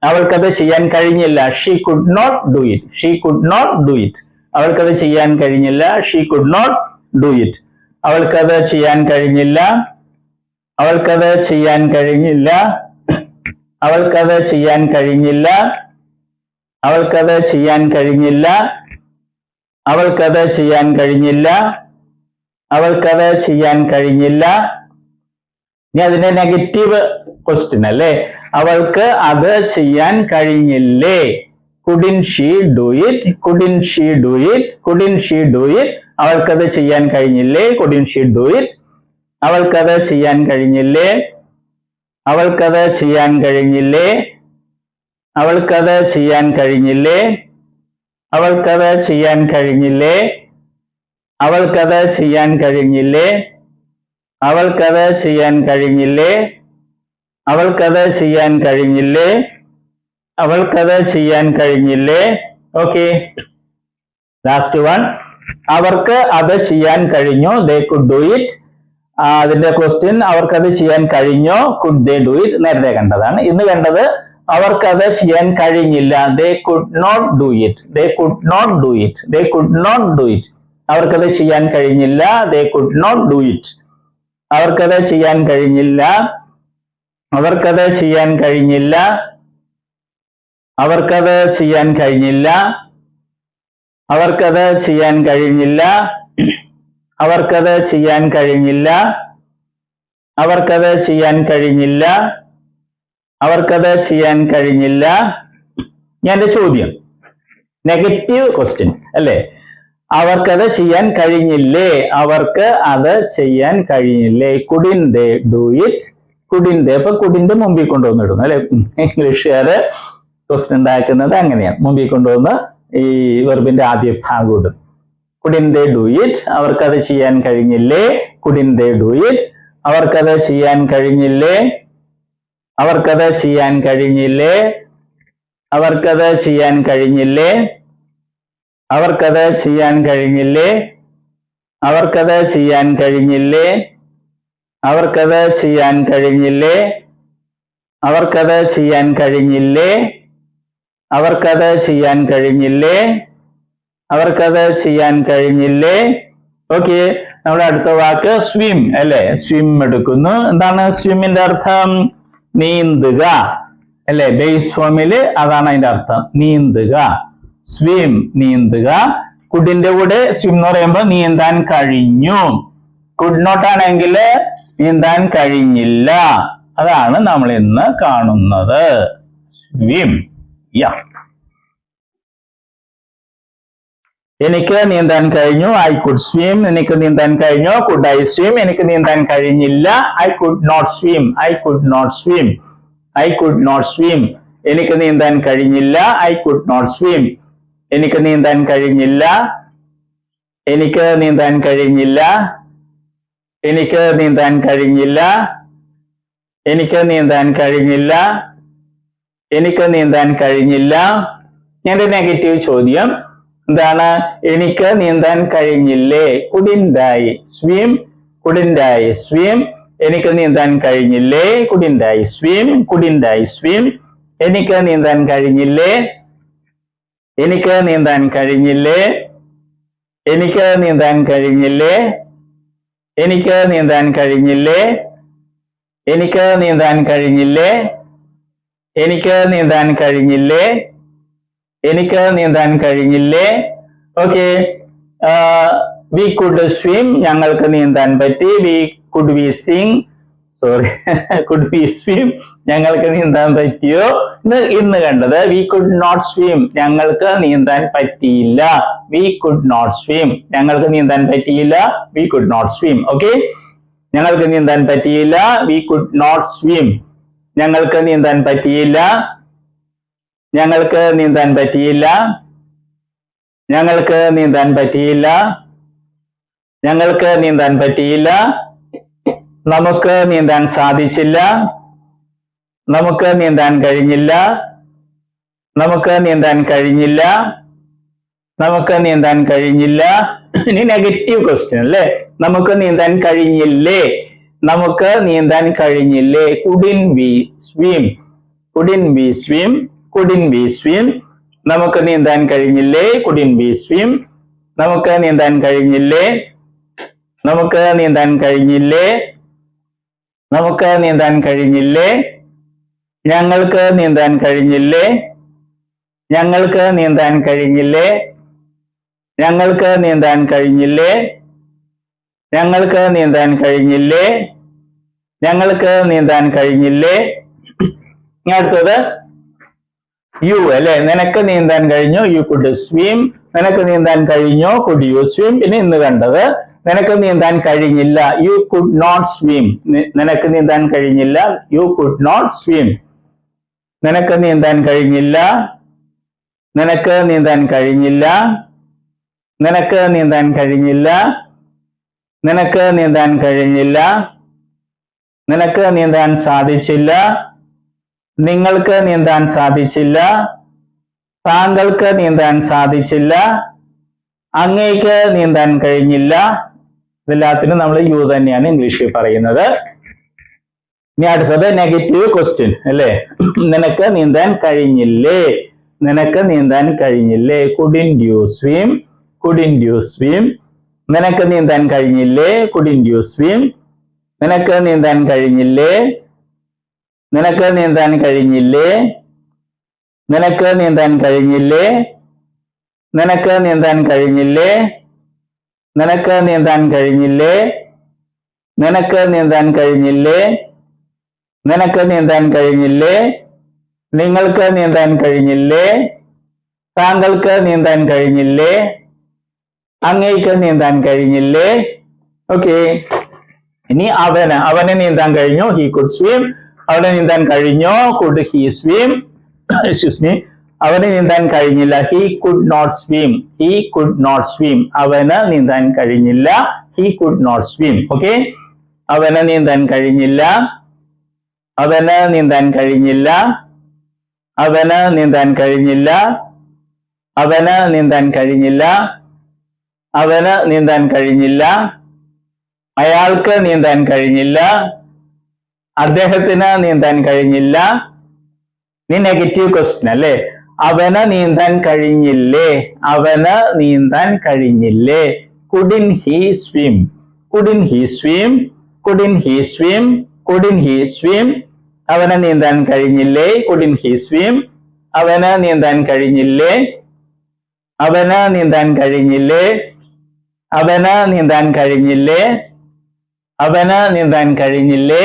അവൾക്കത് ചെയ്യാൻ കഴിഞ്ഞില്ല, she could not do it, she could not do it. അവൾക്കത് ചെയ്യാൻ കഴിഞ്ഞില്ല, she could not do it. അവൾക്കത് ചെയ്യാൻ കഴിഞ്ഞില്ല, അവൾക്കത് ചെയ്യാൻ കഴിഞ്ഞില്ല, അവൾക്കത് ചെയ്യാൻ കഴിഞ്ഞില്ല, അവൾക്കത് ചെയ്യാൻ കഴിഞ്ഞില്ല, അവൾക്കത് ചെയ്യാൻ കഴിഞ്ഞില്ല, അവൾക്കത് ചെയ്യാൻ കഴിഞ്ഞില്ല. ഇനി അതിന്റെ നെഗറ്റീവ് ക്വസ്റ്റ്യൻ അല്ലേ, അവൾക്ക് അത് ചെയ്യാൻ കഴിഞ്ഞില്ലേ. couldn't she do it, couldn't she do it, couldn't she do it. അവൾക്കത് ചെയ്യാൻ കഴിഞ്ഞില്ലേ, couldn't she do it. അവൾക്കത് ചെയ്യാൻ കഴിഞ്ഞില്ലേ, അവൾക്കത് ചെയ്യാൻ കഴിഞ്ഞില്ലേ, അവൾക്കത് ചെയ്യാൻ കഴിഞ്ഞില്ലേ, അവൾക്കത് ചെയ്യാൻ കഴിഞ്ഞില്ലേ, അവൾക്കത് ചെയ്യാൻ കഴിഞ്ഞില്ലേ, അവൾക്കത് ചെയ്യാൻ കഴിഞ്ഞില്ലേ, അവൾക്കത് ചെയ്യാൻ കഴിഞ്ഞില്ലേ, അവൾക്കത് ചെയ്യാൻ കഴിഞ്ഞില്ലേ. Okay, last one. അവർക്ക് അത് ചെയ്യാൻ കഴിഞ്ഞു, they could do it. അതിന്റെ ക്വസ്റ്റ്യൻ അവർക്കത് ചെയ്യാൻ കഴിഞ്ഞോ, could they do it. നേരത്തെ കണ്ടതാണ്. ഇന്ന് കണ്ടത് അവർക്കത് ചെയ്യാൻ കഴിഞ്ഞില്ല, they could not do it, they could not do it, they could not do it. അവർക്കത് ചെയ്യാൻ കഴിഞ്ഞില്ല, they could not do it. അവർക്കത് ചെയ്യാൻ കഴിഞ്ഞില്ല, അവർക്കത് ചെയ്യാൻ കഴിഞ്ഞില്ല, അവർക്കത് ചെയ്യാൻ കഴിഞ്ഞില്ല, അവർക്കത് ചെയ്യാൻ കഴിഞ്ഞില്ല, അവർക്കത് ചെയ്യാൻ കഴിഞ്ഞില്ല, അവർക്കത് ചെയ്യാൻ കഴിഞ്ഞില്ല, അവർക്കത് ചെയ്യാൻ കഴിഞ്ഞില്ല. എന്റെ ചോദ്യം നെഗറ്റീവ് ക്വസ്റ്റ്യൻ അല്ലേ, അവർക്കത് ചെയ്യാൻ കഴിഞ്ഞില്ലേ, അവർക്ക് അത് ചെയ്യാൻ കഴിഞ്ഞില്ലേ. couldn't they do it, couldn't they. അപ്പൊ couldn't മുമ്പിൽ കൊണ്ടുവന്നിടുന്നു അല്ലെ, ഇംഗ്ലീഷുകാര് ക്വസ്റ്റ്യൻ ഉണ്ടാക്കുന്നത് അങ്ങനെയാണ്, മുമ്പിൽ കൊണ്ടുവന്ന് ഈ വെർബിന്റെ ആദ്യ ഭാഗം ഇടും. couldn't they do it, അവർക്കത് ചെയ്യാൻ കഴിഞ്ഞില്ലേ, couldn't they do it. അവർക്കത് ചെയ്യാൻ കഴിഞ്ഞില്ലേ, അവർക്കത് ചെയ്യാൻ കഴിഞ്ഞില്ലേ, അവർക്കത് ചെയ്യാൻ കഴിഞ്ഞില്ലേ, അവർക്കത് ചെയ്യാൻ കഴിഞ്ഞില്ലേ, അവർക്കത് ചെയ്യാൻ കഴിഞ്ഞില്ലേ, അവർക്കത് ചെയ്യാൻ കഴിഞ്ഞില്ലേ, അവർക്കത് ചെയ്യാൻ കഴിഞ്ഞില്ലേ, അവർക്കത് ചെയ്യാൻ കഴിഞ്ഞില്ലേ, അവർക്കത് ചെയ്യാൻ കഴിഞ്ഞില്ലേ. ഓക്കെ, നമ്മുടെ അടുത്ത വാക്ക് സ്വിം അല്ലെ, സ്വിം എടുക്കുന്നു. എന്താണ് സ്വിമ്മിന്റെ അർത്ഥം? നീന്തുക അല്ലെ, ബേസ് ഫോമില് അതാണ് അതിന്റെ അർത്ഥം, നീന്തുക. സ്വിം നീന്തുക. കുഡിന്റെ കൂടെ സ്വിം എന്ന് പറയുമ്പോൾ നീന്താൻ കഴിഞ്ഞു, കുഡ് നോട്ട് ആണെങ്കിൽ നീന്താൻ കഴിഞ്ഞില്ല. അതാണ് നമ്മൾ ഇന്ന് കാണുന്നത്, സ്വിം. എനിക്ക് നീന്താൻ കഴിഞ്ഞു, ഐ കുഡ് സ്വിം. എനിക്ക് നീന്താൻ കഴിഞ്ഞു, കുഡ് ഐ സ്വിം. എനിക്ക് നീന്താൻ കഴിഞ്ഞില്ല, I could not swim, I could not swim, I could not swim. എനിക്ക് നീന്താൻ കഴിഞ്ഞില്ല, ഐ കുഡ് നോട്ട് സ്വിം. എനിക്ക് നീന്താൻ കഴിഞ്ഞില്ല, എനിക്ക് നീന്താൻ കഴിഞ്ഞില്ല, എനിക്ക് നീന്താൻ കഴിഞ്ഞില്ല, എനിക്ക് നീന്താൻ കഴിഞ്ഞില്ല, എനിക്ക് നീന്താൻ കഴിഞ്ഞില്ല. എന്റെ നെഗറ്റീവ് ചോദ്യം എന്താണ്? എനിക്ക് നീന്താൻ കഴിഞ്ഞില്ലേ, couldn't I swim, couldn't I swim. എനിക്ക് നീന്താൻ കഴിഞ്ഞില്ലേ, couldn't I swim, couldn't I swim. എനിക്ക് നീന്താൻ കഴിഞ്ഞില്ലേ, എനിക്ക് നീന്താൻ കഴിഞ്ഞില്ലേ, എനിക്ക് നീന്താൻ കഴിഞ്ഞില്ലേ, എനിക്ക് നീന്താൻ കഴിഞ്ഞില്ലേ, എനിക്ക് നീന്താൻ കഴിഞ്ഞില്ലേ, എനിക്ക് നീന്താൻ കഴിഞ്ഞില്ലേ, എനിക്ക് നീന്താൻ കഴിഞ്ഞില്ലേ. ഓക്കെ, വി കുഡ് സ്വിം, ഞങ്ങൾക്ക് നീന്താൻ പറ്റി. We could we Singh, sorry, could we swim, ഞങ്ങൾക്ക് നീന്താൻ പറ്റിയോ. ഇന്ന് കണ്ടത് വി കുഡ് നോട്ട് സ്വിം, ഞങ്ങൾക്ക് നീന്താൻ പറ്റിയില്ല. വി കുഡ് നോട്ട് സ്വിം, ഞങ്ങൾക്ക് നീന്താൻ പറ്റിയില്ല. We could not swim. Okay, ഞങ്ങൾക്ക് നീന്താൻ പറ്റിയില്ല. We could not swim. ഞങ്ങൾക്ക് നീന്താൻ പറ്റിയില്ല. ഞങ്ങൾക്ക് നീന്താൻ പറ്റിയില്ല. ഞങ്ങൾക്ക് നീന്താൻ പറ്റിയില്ല. ഞങ്ങൾക്ക് നീന്താൻ പറ്റിയില്ല. നമുക്ക് നീന്താൻ സാധിച്ചില്ല. നമുക്ക് നീന്താൻ കഴിഞ്ഞില്ല. നമുക്ക് നീന്താൻ കഴിഞ്ഞില്ല. നമുക്ക് നീന്താൻ കഴിഞ്ഞില്ല. ഇനി നെഗറ്റീവ് ക്വസ്റ്റ്യൻ അല്ലേ? നമുക്ക് നീന്താൻ കഴിഞ്ഞില്ലേ? നമുക്ക് നീന്താൻ കഴിഞ്ഞില്ലേ? Couldn't we swim. Couldn't we swim. Couldn't we swim. നമുക്ക് നീന്താൻ കഴിഞ്ഞില്ലേ? Couldn't we swim. നമുക്ക് നീന്താൻ കഴിഞ്ഞില്ലേ? നമുക്ക് നീന്താൻ കഴിഞ്ഞില്ലേ? നമുക്ക് നീന്താൻ കഴിഞ്ഞില്ലേ? ഞങ്ങൾക്ക് നീന്താൻ കഴിഞ്ഞില്ലേ? ഞങ്ങൾക്ക് നീന്താൻ കഴിഞ്ഞില്ലേ? ഞങ്ങൾക്ക് നീന്താൻ കഴിഞ്ഞില്ലേ? ഞങ്ങൾക്ക് നീന്താൻ കഴിഞ്ഞില്ലേ? ഞങ്ങൾക്ക് നീന്താൻ കഴിഞ്ഞില്ലേ? ഇനി അടുത്തത് യു അല്ലെ, നിനക്ക് നീന്താൻ കഴിഞ്ഞു. You could swim. നിനക്ക് നീന്താൻ കഴിഞ്ഞോ? Could you swim. പിന്നെ ഇന്ന് കണ്ടത് നിനക്ക് നീന്താൻ കഴിഞ്ഞില്ല. You could not swim. നിനക്ക് നീന്താൻ കഴിഞ്ഞില്ല. You could not swim. നിനക്ക് നീന്താൻ കഴിഞ്ഞില്ല. നിനക്ക് നീന്താൻ കഴിഞ്ഞില്ല. നിനക്ക് നീന്താൻ കഴിഞ്ഞില്ല. നിനക്ക് നീന്താൻ കഴിഞ്ഞില്ല. നിനക്ക് നീന്താൻ സാധിച്ചില്ല. നിങ്ങൾക്ക് നീന്താൻ സാധിച്ചില്ല. താങ്കൾക്ക് നീന്താൻ സാധിച്ചില്ല. അങ്ങേക്ക് നീന്താൻ കഴിഞ്ഞില്ല. ഇതെല്ലാത്തിനും നമ്മൾ യു തന്നെയാണ് ഇംഗ്ലീഷിൽ പറയുന്നത്. ഇനി അടുത്തത് നെഗറ്റീവ് ക്വസ്റ്റ്യൻ അല്ലേ? നിനക്ക് നീന്താൻ കഴിഞ്ഞില്ലേ? നിനക്ക് നീന്താൻ കഴിഞ്ഞില്ലേ? Couldn't you swim. Couldn't you swim. നിനക്ക് നീന്താൻ കഴിഞ്ഞില്ലേ? Couldn't you swim. നിനക്ക് നീന്താൻ കഴിഞ്ഞില്ലേ? നിനക്ക് നീന്താൻ കഴിഞ്ഞില്ലേ? നിനക്ക് നീന്താൻ കഴിഞ്ഞില്ലേ? നിനക്ക് നീന്താൻ കഴിഞ്ഞില്ലേ? നിനക്ക് നീന്താൻ കഴിഞ്ഞില്ലേ? നിനക്ക് നീന്താൻ കഴിഞ്ഞില്ലേ? നിനക്ക് നീന്താൻ കഴിഞ്ഞില്ലേ? നിങ്ങൾക്ക് നീന്താൻ കഴിഞ്ഞില്ലേ? താങ്കൾക്ക് നീന്താൻ കഴിഞ്ഞില്ലേ? അങ്ങേക്ക് നീന്താൻ കഴിഞ്ഞില്ലേ? ഓക്കെ, ഇനി അവന് നീന്താൻ കഴിഞ്ഞു. He could swim. അവന് നീന്താൻ കഴിഞ്ഞോ? Could he swim. Excuse me, അവന് നീന്താൻ കഴിഞ്ഞില്ല. He could not swim. He could not swim. അവന് നീന്താൻ കഴിഞ്ഞില്ല. He could not swim. Okay, അവന് നീന്താൻ കഴിഞ്ഞില്ല. അവന് നീന്താൻ കഴിഞ്ഞില്ല. അവന് നീന്താൻ കഴിഞ്ഞില്ല. അവന് നീന്താൻ കഴിഞ്ഞില്ല. അവന് നീന്താൻ കഴിഞ്ഞില്ല. അയാൾക്ക് നീന്താൻ കഴിഞ്ഞില്ല. അദ്ദേഹത്തിന് നീന്താൻ കഴിഞ്ഞില്ല. ഇനി നെഗറ്റീവ് ക്വസ്റ്റ്യൻ അല്ലേ? അവന് നീന്താൻ കഴിഞ്ഞില്ലേ? അവന് നീന്താൻ കഴിഞ്ഞില്ലേ? കുഡിൻ he swim. കുഡിൻ he swim. കുഡിൻ he swim. കുഡിൻ he swim. അവന് നീന്താൻ കഴിഞ്ഞില്ലേ? കുഡിൻ ഹി സ്വിം. അവന് നീന്താൻ കഴിഞ്ഞില്ലേ? അവന് നീന്താൻ കഴിഞ്ഞില്ലേ? അവന് നീന്താൻ കഴിഞ്ഞില്ലേ? അവന് നീന്താൻ കഴിഞ്ഞില്ലേ?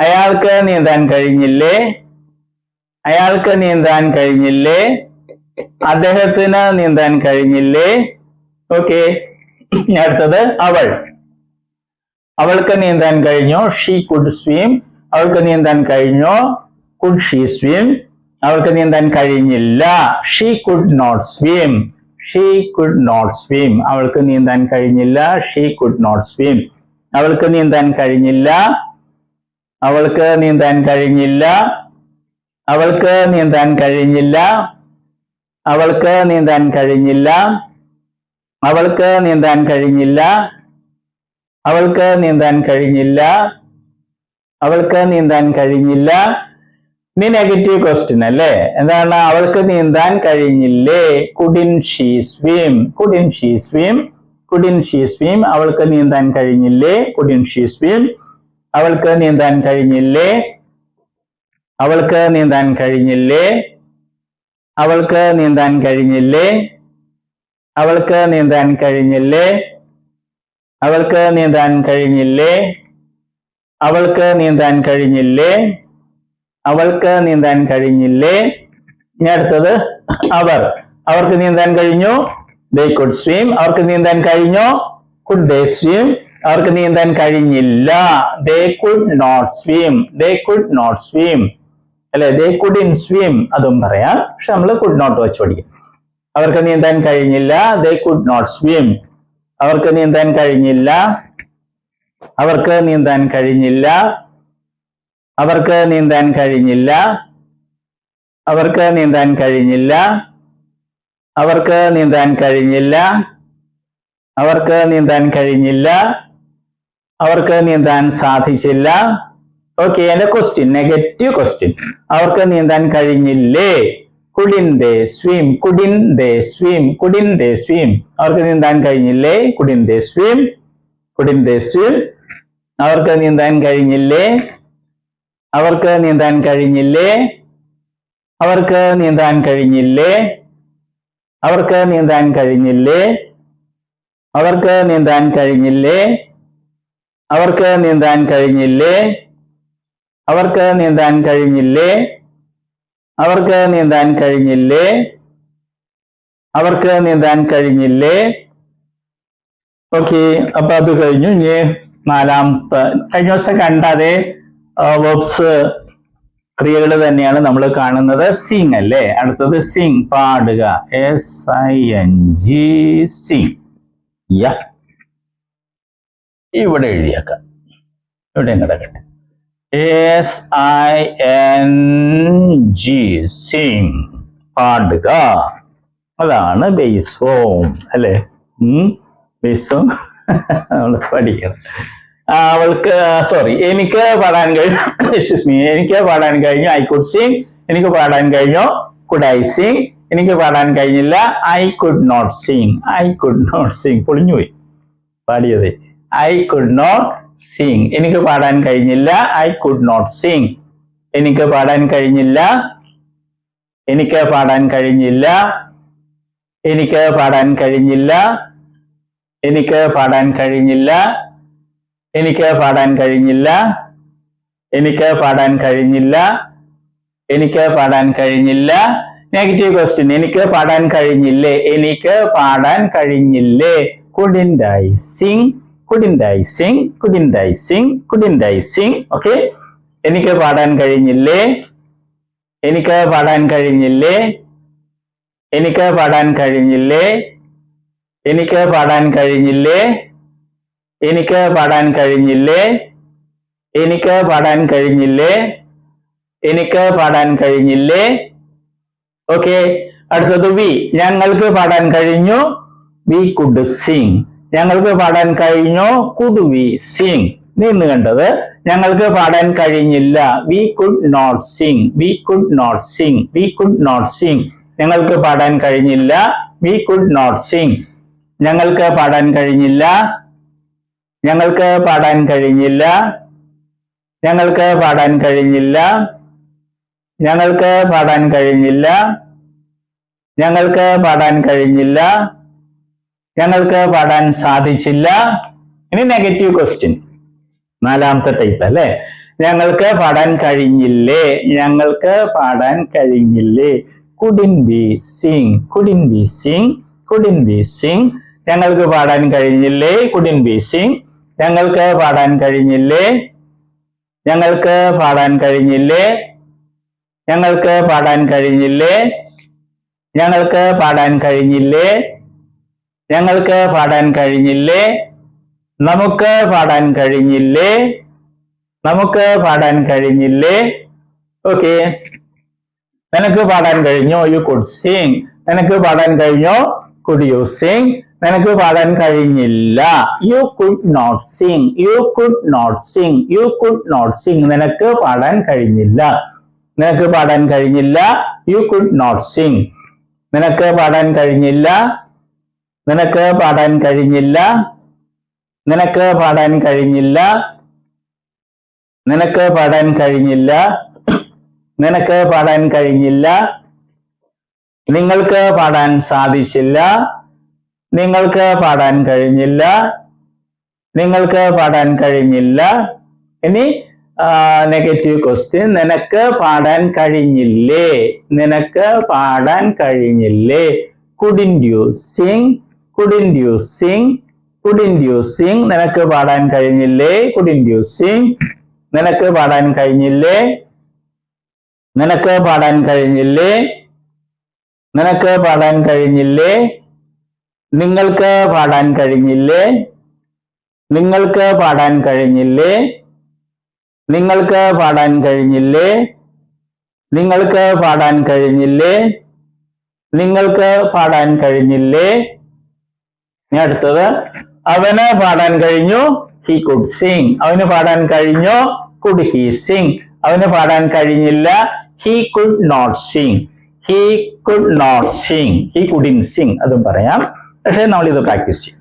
അയാൾക്ക് നീന്താൻ കഴിഞ്ഞില്ലേ? അയാൾക്ക് നീന്താൻ കഴിഞ്ഞില്ലേ? അദ്ദേഹത്തിന് നീന്താൻ കഴിഞ്ഞില്ലേ? ഓക്കെ, അടുത്തത് അവൾ. അവൾക്ക് നീന്താൻ കഴിഞ്ഞോ? She could swim. അവൾക്ക് നീന്താൻ കഴിഞ്ഞോ? Could she swim. അവൾക്ക് നീന്താൻ കഴിഞ്ഞില്ല. She could not swim. She could not swim. അവൾക്ക് നീന്താൻ കഴിഞ്ഞില്ല. She could not swim. അവൾക്ക് നീന്താൻ കഴിഞ്ഞില്ല. അവൾക്ക് നീന്താൻ കഴിഞ്ഞില്ല. അവൾക്ക് നീന്താൻ കഴിഞ്ഞില്ല. അവൾക്ക് നീന്താൻ കഴിഞ്ഞില്ല. അവൾക്ക് നീന്താൻ കഴിഞ്ഞില്ല. അവൾക്ക് നീന്താൻ കഴിഞ്ഞില്ല. അവൾക്ക് നീന്താൻ കഴിഞ്ഞില്ല. ഇനി നെഗറ്റീവ് ക്വസ്റ്റ്യൻ അല്ലേ? എന്താണ്? അവൾക്ക് നീന്താൻ കഴിഞ്ഞില്ലേ? കുഡിൻ she swim. കുഡിൻ she swim. കുഡിൻ she swim. അവൾക്ക് നീന്താൻ കഴിഞ്ഞില്ലേ? കുഡിൻ ഷീ സ്വിം. അവൾക്ക് നീന്താൻ കഴിഞ്ഞില്ലേ? അവൾക്ക് നീന്താൻ കഴിഞ്ഞില്ലേ? അവൾക്ക് നീന്താൻ കഴിഞ്ഞില്ലേ? അവൾക്ക് നീന്താൻ കഴിഞ്ഞില്ലേ? അവൾക്ക് നീന്താൻ കഴിഞ്ഞില്ലേ? അവൾക്ക് നീന്താൻ കഴിഞ്ഞില്ലേ, അവൾക്ക് നീന്താൻ കഴിഞ്ഞില്ലേ. ഇനി അടുത്തത് അവർക്ക് നീന്താൻ കഴിഞ്ഞു, they could swim. അവർക്ക് നീന്താൻ കഴിഞ്ഞോ, could they swim. അവർക്ക് നീന്താൻ കഴിഞ്ഞില്ല, they could not swim, they could not swim അല്ലെ, they couldn't swim അതും പറയാം, പക്ഷെ നമ്മൾ could not വെച്ച് പഠിക്കും. അവർക്ക് നീന്താൻ കഴിഞ്ഞില്ല, they could not swim. അവർക്ക് നീന്താൻ കഴിഞ്ഞില്ല, അവർക്ക് നീന്താൻ കഴിഞ്ഞില്ല, അവർക്ക് നീന്താൻ കഴിഞ്ഞില്ല, അവർക്ക് നീന്താൻ കഴിഞ്ഞില്ല, അവർക്ക് നീന്താൻ കഴിഞ്ഞില്ല, അവർക്ക് നീന്താൻ കഴിഞ്ഞില്ല, അവർക്ക് നീന്താൻ സാധിച്ചില്ല. ഓക്കെ, എന്റെ ക്വസ്റ്റ്യൻ നെഗറ്റീവ് ക്വസ്റ്റ്യൻ. അവർക്ക് നീന്താൻ കഴിഞ്ഞില്ലേ, couldn't they swim, couldn't they swim, couldn't they swim. അവർക്ക് നീന്താൻ കഴിഞ്ഞില്ലേ, couldn't they swim, couldn't they swim. അവർക്ക് നീന്താൻ കഴിഞ്ഞില്ലേ, അവർക്ക് നീന്താൻ കഴിഞ്ഞില്ലേ, അവർക്ക് നീന്താൻ കഴിഞ്ഞില്ലേ, അവർക്ക് നീന്താൻ കഴിഞ്ഞില്ലേ, അവർക്ക് നീന്താൻ കഴിഞ്ഞില്ലേ, അവർക്ക് നീന്താൻ കഴിഞ്ഞില്ലേ, അവർക്ക് നീന്താൻ കഴിഞ്ഞില്ലേ, അവർക്ക് നീന്താൻ കഴിഞ്ഞില്ലേ, അവർക്ക് നീന്താൻ കഴിഞ്ഞില്ലേ. ഓക്കെ, അപ്പൊ അത് കഴിഞ്ഞു. ഇനി നാലാമത്തെ, കഴിഞ്ഞ ദിവസം കണ്ട അതേ വെർബ്സ് ക്രിയകൾ തന്നെയാണ് നമ്മൾ കാണുന്നത്. സിങ് അല്ലേ, അടുത്തത് സിങ്, പാടുക, SING, സിങ്. ഇവിടെ എഴുതിയേക്കാം, ഇവിടെ കിടക്കട്ടെ, SING, സിങ്, പാടുക. അതാണ് ബേസ് ഫോം അല്ലെ, ബേസ് ഫോം നമ്മൾ പഠിക്കണം. അവൾക്ക് എനിക്ക് പാടാൻ കഴിഞ്ഞു, എനിക്ക് പാടാൻ കഴിഞ്ഞു, I could sing. എനിക്ക് പാടാൻ കഴിഞ്ഞു, could I sing. എനിക്ക് പാടാൻ കഴിഞ്ഞില്ല, I could not sing, I could not sing. പൊളിഞ്ഞുപോയി പാടിയത്, I could not sing. എനിക്ക് പാടാൻ കഴിഞ്ഞില്ല, I could not sing. എനിക്ക് പാടാൻ കഴിഞ്ഞില്ല, എനിക്ക് പാടാൻ കഴിഞ്ഞില്ല, എനിക്ക് പാടാൻ കഴിഞ്ഞില്ല, എനിക്ക് പാടാൻ കഴിഞ്ഞില്ല, എനിക്ക് പാടാൻ കഴിഞ്ഞില്ല, എനിക്ക് പാടാൻ കഴിഞ്ഞില്ല, എനിക്ക് പാടാൻ കഴിഞ്ഞില്ല. നെഗറ്റീവ് ക്വസ്റ്റ്യൻ, എനിക്ക് പാടാൻ കഴിഞ്ഞില്ലേ, എനിക്ക് പാടാൻ കഴിഞ്ഞില്ലേ. couldn't I sing, couldn't I sing, couldn't I sing, couldn't I sing. Okay, എനിക്ക് പാടാൻ കഴിഞ്ഞില്ലേ, എനിക്ക് പാടാൻ കഴിഞ്ഞില്ലേ, എനിക്ക് പാടാൻ കഴിഞ്ഞില്ലേ, എനിക്ക് പാടാൻ കഴിഞ്ഞില്ലേ, എനിക്ക് പാടാൻ കഴിഞ്ഞില്ലേ, എനിക്ക് പാടാൻ കഴിഞ്ഞില്ലേ, എനിക്ക് പാടാൻ കഴിഞ്ഞില്ലേ. ഓക്കെ, അടുത്തത് വി, ഞങ്ങൾക്ക് പാടാൻ കഴിഞ്ഞു, we could sing. ഞങ്ങൾക്ക് പാടാൻ കഴിഞ്ഞു, could we sing. നിന്ന് കണ്ടത്, ഞങ്ങൾക്ക് പാടാൻ കഴിഞ്ഞില്ല, we could not sing, we could not sing, we could not sing. ഞങ്ങൾക്ക് പാടാൻ കഴിഞ്ഞില്ല, we could not sing. ഞങ്ങൾക്ക് പാടാൻ കഴിഞ്ഞില്ല, ഞങ്ങൾക്ക് പാടാൻ കഴിഞ്ഞില്ല, ഞങ്ങൾക്ക് പാടാൻ കഴിഞ്ഞില്ല, ഞങ്ങൾക്ക് പാടാൻ കഴിഞ്ഞില്ല, ഞങ്ങൾക്ക് പാടാൻ കഴിഞ്ഞില്ല, ഞങ്ങൾക്ക് പാടാൻ സാധിച്ചില്ല. ഇനി നെഗറ്റീവ് ക്വസ്റ്റ്യൻ, നാലാമത്തെ ടൈപ്പ് അല്ലെ, ഞങ്ങൾക്ക് പാടാൻ കഴിഞ്ഞില്ലേ, ഞങ്ങൾക്ക് പാടാൻ കഴിഞ്ഞില്ലേ. couldn't we sing, couldn't we sing, couldn't we sing. ഞങ്ങൾക്ക് പാടാൻ കഴിഞ്ഞില്ലേ, couldn't we sing. ഞങ്ങൾക്ക് പാടാൻ കഴിഞ്ഞില്ലേ, ഞങ്ങൾക്ക് പാടാൻ കഴിഞ്ഞില്ലേ, ഞങ്ങൾക്ക് പാടാൻ കഴിഞ്ഞില്ലേ, ഞങ്ങൾക്ക് പാടാൻ കഴിഞ്ഞില്ലേ, ഞങ്ങൾക്ക് പാടാൻ കഴിഞ്ഞില്ലേ, നമുക്ക് പാടാൻ കഴിഞ്ഞില്ലേ, നമുക്ക് പാടാൻ കഴിഞ്ഞില്ലേ. ഓക്കെ, നിനക്ക് പാടാൻ കഴിഞ്ഞോ, you could sing. നിനക്ക് പാടാൻ കഴിഞ്ഞോ, could you sing. നിനക്ക് പാടാൻ കഴിഞ്ഞില്ല, you could not sing, you could not sing, you could not sing. നിനക്ക് പാടാൻ കഴിഞ്ഞില്ല, നിനക്ക് പാടാൻ കഴിഞ്ഞില്ല, you could not sing. നിനക്ക് പാടാൻ കഴിഞ്ഞില്ല, നിനക്ക് പാടാൻ കഴിഞ്ഞില്ല, നിനക്ക് പാടാൻ കഴിഞ്ഞില്ല, നിനക്ക് പാടാൻ കഴിഞ്ഞില്ല, നിനക്ക് പാടാൻ കഴിഞ്ഞില്ല. നിങ്ങൾക്ക് പാടാൻ സാധിച്ചില്ല, നിങ്ങൾക്ക് പാടാൻ കഴിഞ്ഞില്ല, നിങ്ങൾക്ക് പാടാൻ കഴിഞ്ഞില്ല, ഇനി നെഗറ്റീവ് ക്വസ്റ്റ്യൻ, നിനക്ക് പാടാൻ കഴിഞ്ഞില്ലേ? നിനക്ക് പാടാൻ കഴിഞ്ഞില്ലേ? Couldn't you sing? Couldn't you sing? Couldn't you sing? നിനക്ക് പാടാൻ കഴിഞ്ഞില്ലേ? Couldn't you sing? നിനക്ക് പാടാൻ കഴിഞ്ഞില്ലേ? നിനക്ക് പാടാൻ കഴിഞ്ഞില്ലേ? നിനക്ക് പാടാൻ കഴിഞ്ഞില്ലേ? നിങ്ങൾക്ക് പാടാൻ കഴിഞ്ഞില്ലേ? നിങ്ങൾക്ക് പാടാൻ കഴിഞ്ഞില്ലേ? നിങ്ങൾക്ക് പാടാൻ കഴിഞ്ഞില്ലേ? നിങ്ങൾക്ക് പാടാൻ കഴിഞ്ഞില്ലേ? നിങ്ങൾക്ക് പാടാൻ കഴിഞ്ഞില്ലേ? ഇനി അടുത്തത്, അവന് പാടാൻ കഴിഞ്ഞു. He could sing. അവന് പാടാൻ കഴിഞ്ഞു. Could he sing? അവന് പാടാൻ കഴിഞ്ഞില്ല. He could not sing. He could not sing. He couldn't sing അതും പറയാം, പക്ഷെ നമ്മൾ ഇത് പ്രാക്ടീസ് ചെയ്യും.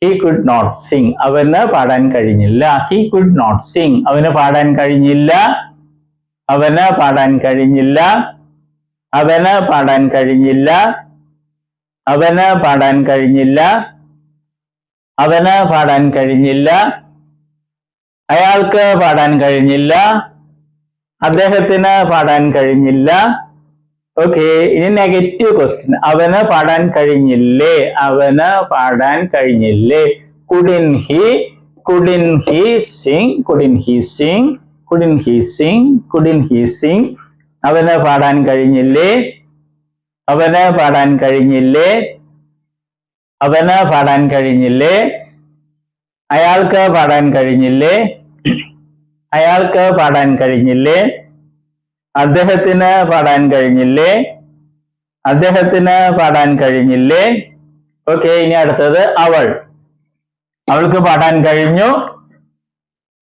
He could not sing. അവന് പാടാൻ കഴിഞ്ഞില്ല. He could not sing. അവന് പാടാൻ കഴിഞ്ഞില്ല. അവന് പാടാൻ കഴിഞ്ഞില്ല. അവന് പാടാൻ കഴിഞ്ഞില്ല. അവന് പാടാൻ കഴിഞ്ഞില്ല. അവന് പാടാൻ കഴിഞ്ഞില്ല. അയാൾക്ക് പാടാൻ കഴിഞ്ഞില്ല. അദ്ദേഹത്തിന് പാടാൻ കഴിഞ്ഞില്ല. ഓക്കെ, ഇനി നെഗറ്റീവ് ക്വസ്റ്റ്യൻ. അവന് പാടാൻ കഴിഞ്ഞില്ലേ? അവന് പാടാൻ കഴിഞ്ഞില്ലേ? Couldn't he? Couldn't he Singh? Couldn't he Singh? Couldn't he Singh? Couldn't he sing? അവന് പാടാൻ കഴിഞ്ഞില്ലേ? അവന് പാടാൻ കഴിഞ്ഞില്ലേ? അവന് പാടാൻ കഴിഞ്ഞില്ലേ? അയാൾക്ക് പാടാൻ കഴിഞ്ഞില്ലേ? അയാൾക്ക് പാടാൻ കഴിഞ്ഞില്ലേ? അദ്ദേഹത്തിന് പാടാൻ കഴിഞ്ഞില്ലേ? അദ്ദേഹത്തിന് പാടാൻ കഴിഞ്ഞില്ലേ? ഓക്കെ, ഇനി അടുത്തത് അവൾ. അവൾക്ക് പാടാൻ കഴിഞ്ഞു.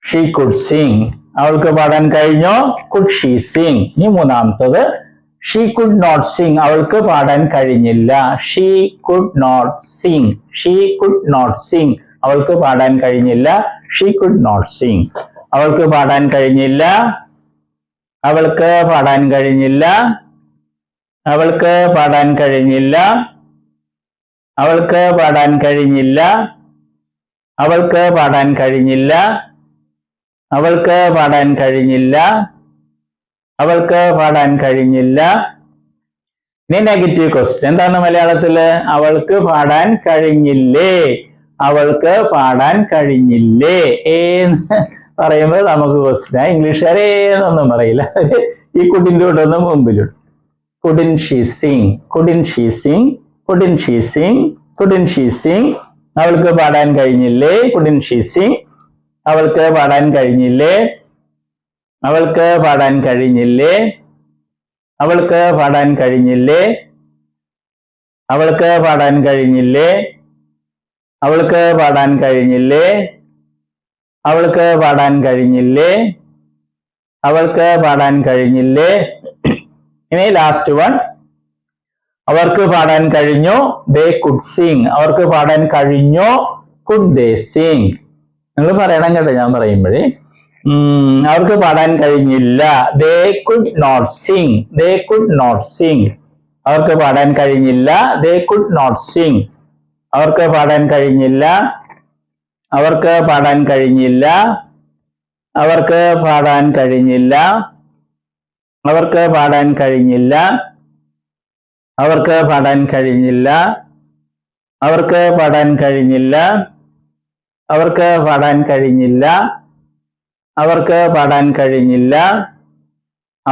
She could sing. അവൾക്ക് പാടാൻ കഴിഞ്ഞു. Could she sing? ഇനി മൂന്നാമത്തത്, ഷീ കുഡ് നോട്ട് സിംഗ്. അവൾക്ക് പാടാൻ കഴിഞ്ഞില്ല. She could not sing. She could not sing. അവൾക്ക് പാടാൻ കഴിഞ്ഞില്ല. She could not sing. അവൾക്ക് പാടാൻ കഴിഞ്ഞില്ല. അവൾക്ക് പാടാൻ കഴിഞ്ഞില്ല. അവൾക്ക് പാടാൻ കഴിഞ്ഞില്ല. അവൾക്ക് പാടാൻ കഴിഞ്ഞില്ല. അവൾക്ക് പാടാൻ കഴിഞ്ഞില്ല. അവൾക്ക് പാടാൻ കഴിഞ്ഞില്ല. അവൾക്ക് പാടാൻ കഴിഞ്ഞില്ല. ഇനി നെഗറ്റീവ് ക്വസ്റ്റ്യൻ. എന്താണ് മലയാളത്തില്? അവൾക്ക് പാടാൻ കഴിഞ്ഞില്ലേ? അവൾക്ക് പാടാൻ കഴിഞ്ഞില്ലേ? എന്ന് പറയുമ്പോൾ നമുക്ക് ക്വസ്റ്റ്യൻ. ഇംഗ്ലീഷുകാരെ എന്നൊന്നും പറയില്ല, ഈ കുഡിന്റെ കൂടെ ഒന്നും മുമ്പിലുണ്ട്. Couldn't she Singh? Couldn't she Singh? Couldn't she Singh? Couldn't she Singh? അവൾക്ക് പാടാൻ കഴിഞ്ഞില്ലേ? Couldn't she Singh? അവൾക്ക് പാടാൻ കഴിഞ്ഞില്ലേ? അവൾക്ക് പാടാൻ കഴിഞ്ഞില്ലേ? അവൾക്ക് പാടാൻ കഴിഞ്ഞില്ലേ? അവൾക്ക് പാടാൻ കഴിഞ്ഞില്ലേ? അവൾക്ക് പാടാൻ കഴിഞ്ഞില്ലേ? അവൾക്ക് പാടാൻ കഴിഞ്ഞില്ലേ? അവൾക്ക് പാടാൻ കഴിഞ്ഞില്ലേ? ഇനി ലാസ്റ്റ് വൺ. അവർക്ക് പാടാൻ കഴിഞ്ഞു. They could sing. അവർക്ക് പാടാൻ കഴിഞ്ഞു. Could they sing? നിങ്ങൾ പറയണം കേട്ടോ, ഞാൻ പറയുമ്പോഴേ. അവർക്ക് പാടാൻ കഴിഞ്ഞില്ല. They could not sing. They could not sing. അവർക്ക് പാടാൻ കഴിഞ്ഞില്ല. They could not sing. അവർക്ക് പാടാൻ കഴിഞ്ഞില്ല. അവർക്ക് പാടാൻ കഴിഞ്ഞില്ല. അവർക്ക് പാടാൻ കഴിഞ്ഞില്ല. അവർക്ക് പാടാൻ കഴിഞ്ഞില്ല. അവർക്ക് പാടാൻ കഴിഞ്ഞില്ല. അവർക്ക് പാടാൻ കഴിഞ്ഞില്ല. അവർക്ക് പാടാൻ കഴിഞ്ഞില്ല. അവർക്ക് പാടാൻ കഴിഞ്ഞില്ല.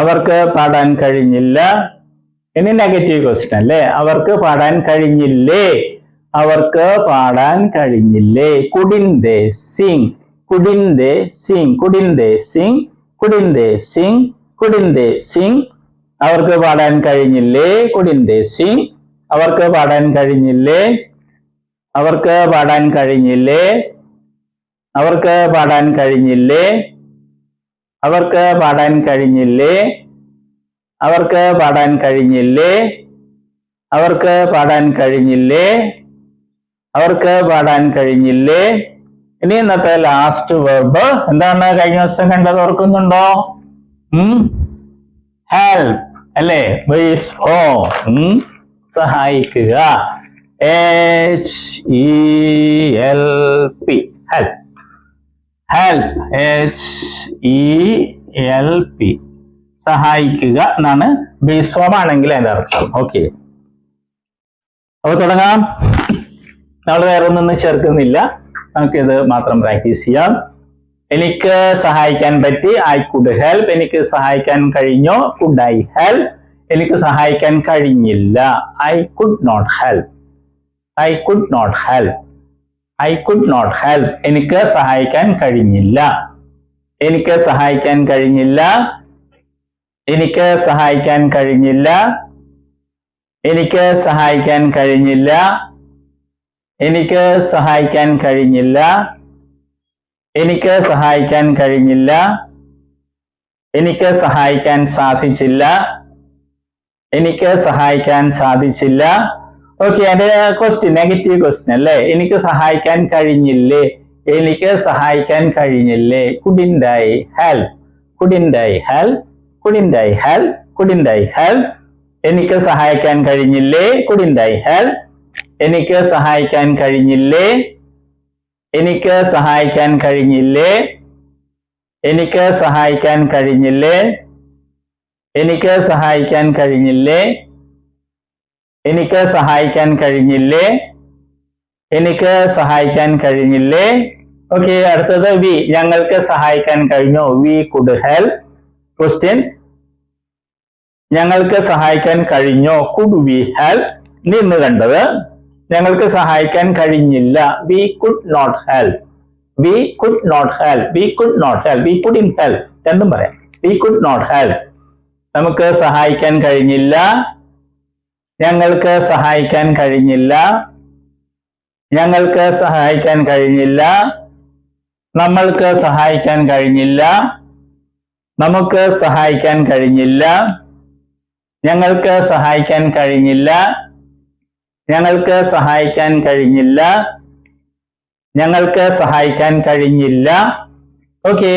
അവർക്ക് പാടാൻ കഴിഞ്ഞില്ല. ഇനി നെഗറ്റീവ് ക്വസ്റ്റ്യൻ അല്ലേ? അവർക്ക് പാടാൻ കഴിഞ്ഞില്ലേ? അവർക്ക് പാടാൻ കഴിഞ്ഞില്ലേ? കുഡിന്റ് ദേ സിംഗ്? കുഡിന്റ് ദേ സിംഗ്? കുഡിന്റ് ദേ സിംഗ്? കുഡിന്റ് ദേ സിംഗ്? കുഡിന്റ് ദേ സിംഗ്? അവർക്ക് പാടാൻ കഴിഞ്ഞില്ലേ? കുഡിന്റ് ദേ സിംഗ്? അവർക്ക് പാടാൻ കഴിഞ്ഞില്ലേ? അവർക്ക് പാടാൻ കഴിഞ്ഞില്ലേ? അവർക്ക് പാടാൻ കഴിഞ്ഞില്ലേ? അവർക്ക് പാടാൻ കഴിഞ്ഞില്ലേ? അവർക്ക് പാടാൻ കഴിഞ്ഞില്ലേ? അവർക്ക് പാടാൻ കഴിഞ്ഞില്ലേ? അവർക്ക് പാടാൻ കഴിഞ്ഞില്ലേ? ഇനി ഇന്നത്തെ ലാസ്റ്റ് വെർബ് എന്താണ്? കഴിഞ്ഞ ദിവസം കണ്ടത് ഓർക്കുന്നുണ്ടോ? ഹെൽപ്പ് അല്ലേ? സഹായിക്കുക. HELP help. ഹെൽപ്പ്, HELP, സഹായിക്കുക എന്നാണ് ബേസ് ഫോം ആണെങ്കിൽ അതിന്റെ അർത്ഥം. ഓക്കെ, അപ്പൊ തുടങ്ങാം. നമ്മൾ വേറെ ഒന്നും ചേർക്കുന്നില്ല, നമുക്കിത് മാത്രം പ്രാക്ടീസ് ചെയ്യാം. എനിക്ക് സഹായിക്കാൻ പറ്റി, ഐ കുഡ് ഹെൽപ്പ്. എനിക്ക് സഹായിക്കാൻ കഴിഞ്ഞോ, കുഡ് ഐ ഹെൽപ്പ്. എനിക്ക് സഹായിക്കാൻ കഴിഞ്ഞില്ല, I could not help. I could not help. I could not help. എനിക്ക് സഹായിക്കാൻ കഴിഞ്ഞില്ല. എനിക്ക് സഹായിക്കാൻ കഴിഞ്ഞില്ല. എനിക്ക് സഹായിക്കാൻ കഴിഞ്ഞില്ല. എനിക്ക് സഹായിക്കാൻ കഴിഞ്ഞില്ല. എനിക്ക് സഹായിക്കാൻ കഴിഞ്ഞില്ല. എനിക്ക് സഹായിക്കാൻ കഴിഞ്ഞില്ല. എനിക്ക് സഹായിക്കാൻ സാധിച്ചില്ല. എനിക്ക് സഹായിക്കാൻ സാധിച്ചില്ല. ഓക്കെ, അതിന്റെ ക്വസ്റ്റ്യൻ നെഗറ്റീവ് ക്വസ്റ്റ്യൻ അല്ലേ? എനിക്ക് സഹായിക്കാൻ കഴിഞ്ഞില്ലേ? എനിക്ക് സഹായിക്കാൻ കഴിഞ്ഞില്ലേ? couldn't I help? couldn't I help? couldn't I help? couldn't I help? എനിക്ക് സഹായിക്കാൻ കഴിഞ്ഞില്ലേ? couldn't I help? എനിക്ക് സഹായിക്കാൻ കഴിഞ്ഞില്ലേ? എനിക്ക് സഹായിക്കാൻ കഴിഞ്ഞില്ലേ? എനിക്ക് സഹായിക്കാൻ കഴിഞ്ഞില്ലേ? എനിക്ക് സഹായിക്കാൻ കഴിഞ്ഞില്ലേ? എനിക്ക് സഹായിക്കാൻ കഴിഞ്ഞില്ലേ? എനിക്ക് സഹായിക്കാൻ കഴിഞ്ഞില്ലേ? ഓക്കെ, അടുത്തത് വി. ഞങ്ങൾക്ക് സഹായിക്കാൻ കഴിഞ്ഞു, വി കുഡ് ഹെൽപ്പ്. ക്വസ്റ്റ്യൻ, ഞങ്ങൾക്ക് സഹായിക്കാൻ കഴിഞ്ഞോ, കുഡ് വി ഹെൽപ്പ്. ഇന്ന് കണ്ടത് ഞങ്ങൾക്ക് സഹായിക്കാൻ കഴിഞ്ഞില്ല, we could not help. We could not help. We could not help. We couldn't help രണ്ടും പറയാം. We could not help. നമുക്ക് സഹായിക്കാൻ കഴിഞ്ഞില്ല. ഞങ്ങൾക്ക് സഹായിക്കാൻ കഴിഞ്ഞില്ല. ഞങ്ങൾക്ക് സഹായിക്കാൻ കഴിഞ്ഞില്ല. നമ്മൾക്ക് സഹായിക്കാൻ കഴിഞ്ഞില്ല. നമുക്ക് സഹായിക്കാൻ കഴിഞ്ഞില്ല. ഞങ്ങൾക്ക് സഹായിക്കാൻ കഴിഞ്ഞില്ല. ഞങ്ങൾക്ക് സഹായിക്കാൻ കഴിഞ്ഞില്ല. ഞങ്ങൾക്ക് സഹായിക്കാൻ കഴിഞ്ഞില്ല. ഓക്കെ,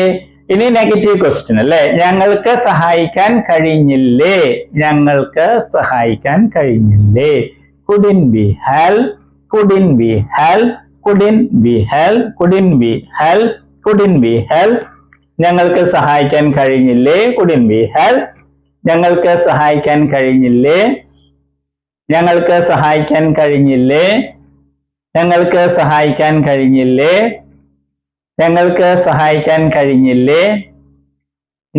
ഇനി നെഗറ്റീവ് ക്വസ്റ്റ്യൻ അല്ലേ? ഞങ്ങൾക്ക് സഹായിക്കാൻ കഴിഞ്ഞില്ലേ? ഞങ്ങൾക്ക് സഹായിക്കാൻ കഴിഞ്ഞില്ലേ? couldn't we help? couldn't we help? couldn't we help? couldn't we help? couldn't we help? ഞങ്ങൾക്ക് സഹായിക്കാൻ കഴിഞ്ഞില്ലേ? couldn't we help? ഞങ്ങൾക്ക് സഹായിക്കാൻ കഴിഞ്ഞില്ലേ? ഞങ്ങൾക്ക് സഹായിക്കാൻ കഴിഞ്ഞില്ലേ? ഞങ്ങൾക്ക് സഹായിക്കാൻ കഴിഞ്ഞില്ലേ? ഞങ്ങൾക്ക് സഹായിക്കാൻ കഴിഞ്ഞില്ലേ?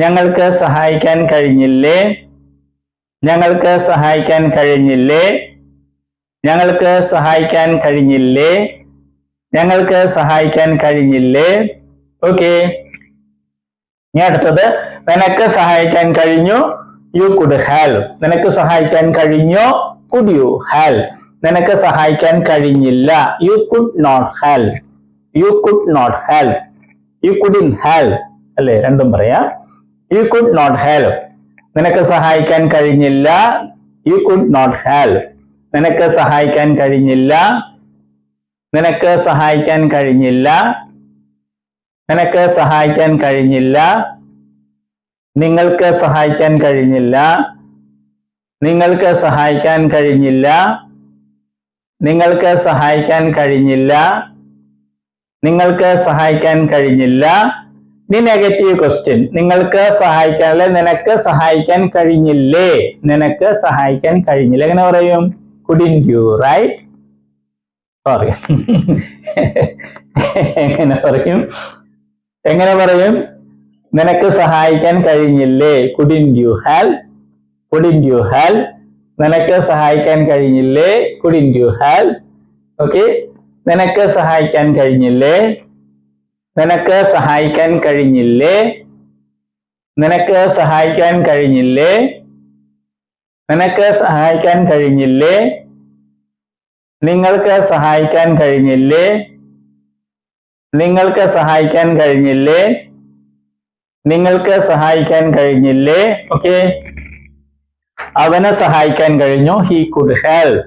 ഞങ്ങൾക്ക് സഹായിക്കാൻ കഴിഞ്ഞില്ലേ? ഞങ്ങൾക്ക് സഹായിക്കാൻ കഴിഞ്ഞില്ലേ? ഞങ്ങൾക്ക് സഹായിക്കാൻ കഴിഞ്ഞില്ലേ? ഞങ്ങൾക്ക് സഹായിക്കാൻ കഴിഞ്ഞില്ലേ? ഓക്കെ, ഇനി അടുത്തത് നിനക്ക് സഹായിക്കാൻ കഴിഞ്ഞു, യു കുഡ് ഹെൽപ്പ്. നിനക്ക് സഹായിക്കാൻ കഴിഞ്ഞോ, കുഡ് യു ഹെൽപ്പ്. നിനക്ക് സഹായിക്കാൻ കഴിഞ്ഞില്ല, you could not help. You could not help. You couldn't help അല്ലേ? രണ്ടും പറയാം. You could not help. നിനക്ക് സഹായിക്കാൻ കഴിഞ്ഞില്ല, യു കുഡ് നോട്ട് ഹെൽപ്പ്. നിനക്ക് സഹായിക്കാൻ കഴിഞ്ഞില്ല. നിനക്ക് സഹായിക്കാൻ കഴിഞ്ഞില്ല. നിനക്ക് സഹായിക്കാൻ കഴിഞ്ഞില്ല. നിങ്ങൾക്ക് സഹായിക്കാൻ കഴിഞ്ഞില്ല. നിങ്ങൾക്ക് സഹായിക്കാൻ കഴിഞ്ഞില്ല. നിങ്ങൾക്ക് സഹായിക്കാൻ കഴിഞ്ഞില്ല. നിങ്ങൾക്ക് സഹായിക്കാൻ കഴിഞ്ഞില്ല. ഇനി നെഗറ്റീവ് ക്വസ്റ്റ്യൻ, നിങ്ങൾക്ക് സഹായിക്കാൻ അല്ലെ നിനക്ക് സഹായിക്കാൻ കഴിഞ്ഞില്ലേ? നിനക്ക് സഹായിക്കാൻ കഴിഞ്ഞില്ല. എങ്ങനെ പറയും? couldn't you, right? സോറി, എങ്ങനെ പറയും? എങ്ങനെ പറയും? നിനക്ക് സഹായിക്കാൻ കഴിഞ്ഞില്ലേ? couldn't you help? couldn't you help? നിനക്ക് സഹായിക്കാൻ കഴിഞ്ഞില്ലേ? couldn't you help? ഓക്കെ, നിനക്ക് സഹായിക്കാൻ കഴിഞ്ഞില്ലേ? നിനക്ക് സഹായിക്കാൻ കഴിഞ്ഞില്ലേ? നിനക്ക് സഹായിക്കാൻ കഴിഞ്ഞില്ലേ? നിനക്ക് സഹായിക്കാൻ കഴിഞ്ഞില്ലേ? നിങ്ങൾക്ക് സഹായിക്കാൻ കഴിഞ്ഞില്ലേ? നിങ്ങൾക്ക് സഹായിക്കാൻ കഴിഞ്ഞില്ലേ? നിങ്ങൾക്ക് സഹായിക്കാൻ കഴിഞ്ഞില്ലേ? ഓക്കെ, അവന് സഹായിക്കാൻ കഴിഞ്ഞു, ഹി കുഡ് ഹെൽപ്പ്.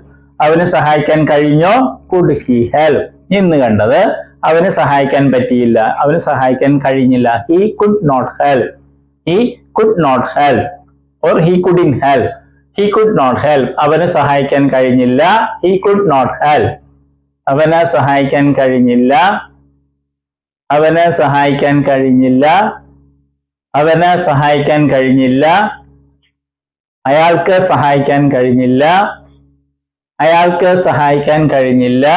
അവന് സഹായിക്കാൻ കഴിഞ്ഞോ, കുഡ് ഹി ഹെൽപ്പ്. ഇന്ന് കണ്ടത് അവന് സഹായിക്കാൻ പറ്റിയില്ല, അവന് സഹായിക്കാൻ കഴിഞ്ഞില്ല, he could not help. He could not help or he couldn't help. He could not help. അവന് സഹായിക്കാൻ കഴിഞ്ഞില്ല, ഹി കുഡ് നോട്ട് ഹെൽപ്പ്. അവന് സഹായിക്കാൻ കഴിഞ്ഞില്ല. അവന് സഹായിക്കാൻ കഴിഞ്ഞില്ല. അവന് സഹായിക്കാൻ കഴിഞ്ഞില്ല. അയാൾക്ക് സഹായിക്കാൻ കഴിഞ്ഞില്ല. അയാൾക്ക് സഹായിക്കാൻ കഴിഞ്ഞില്ല.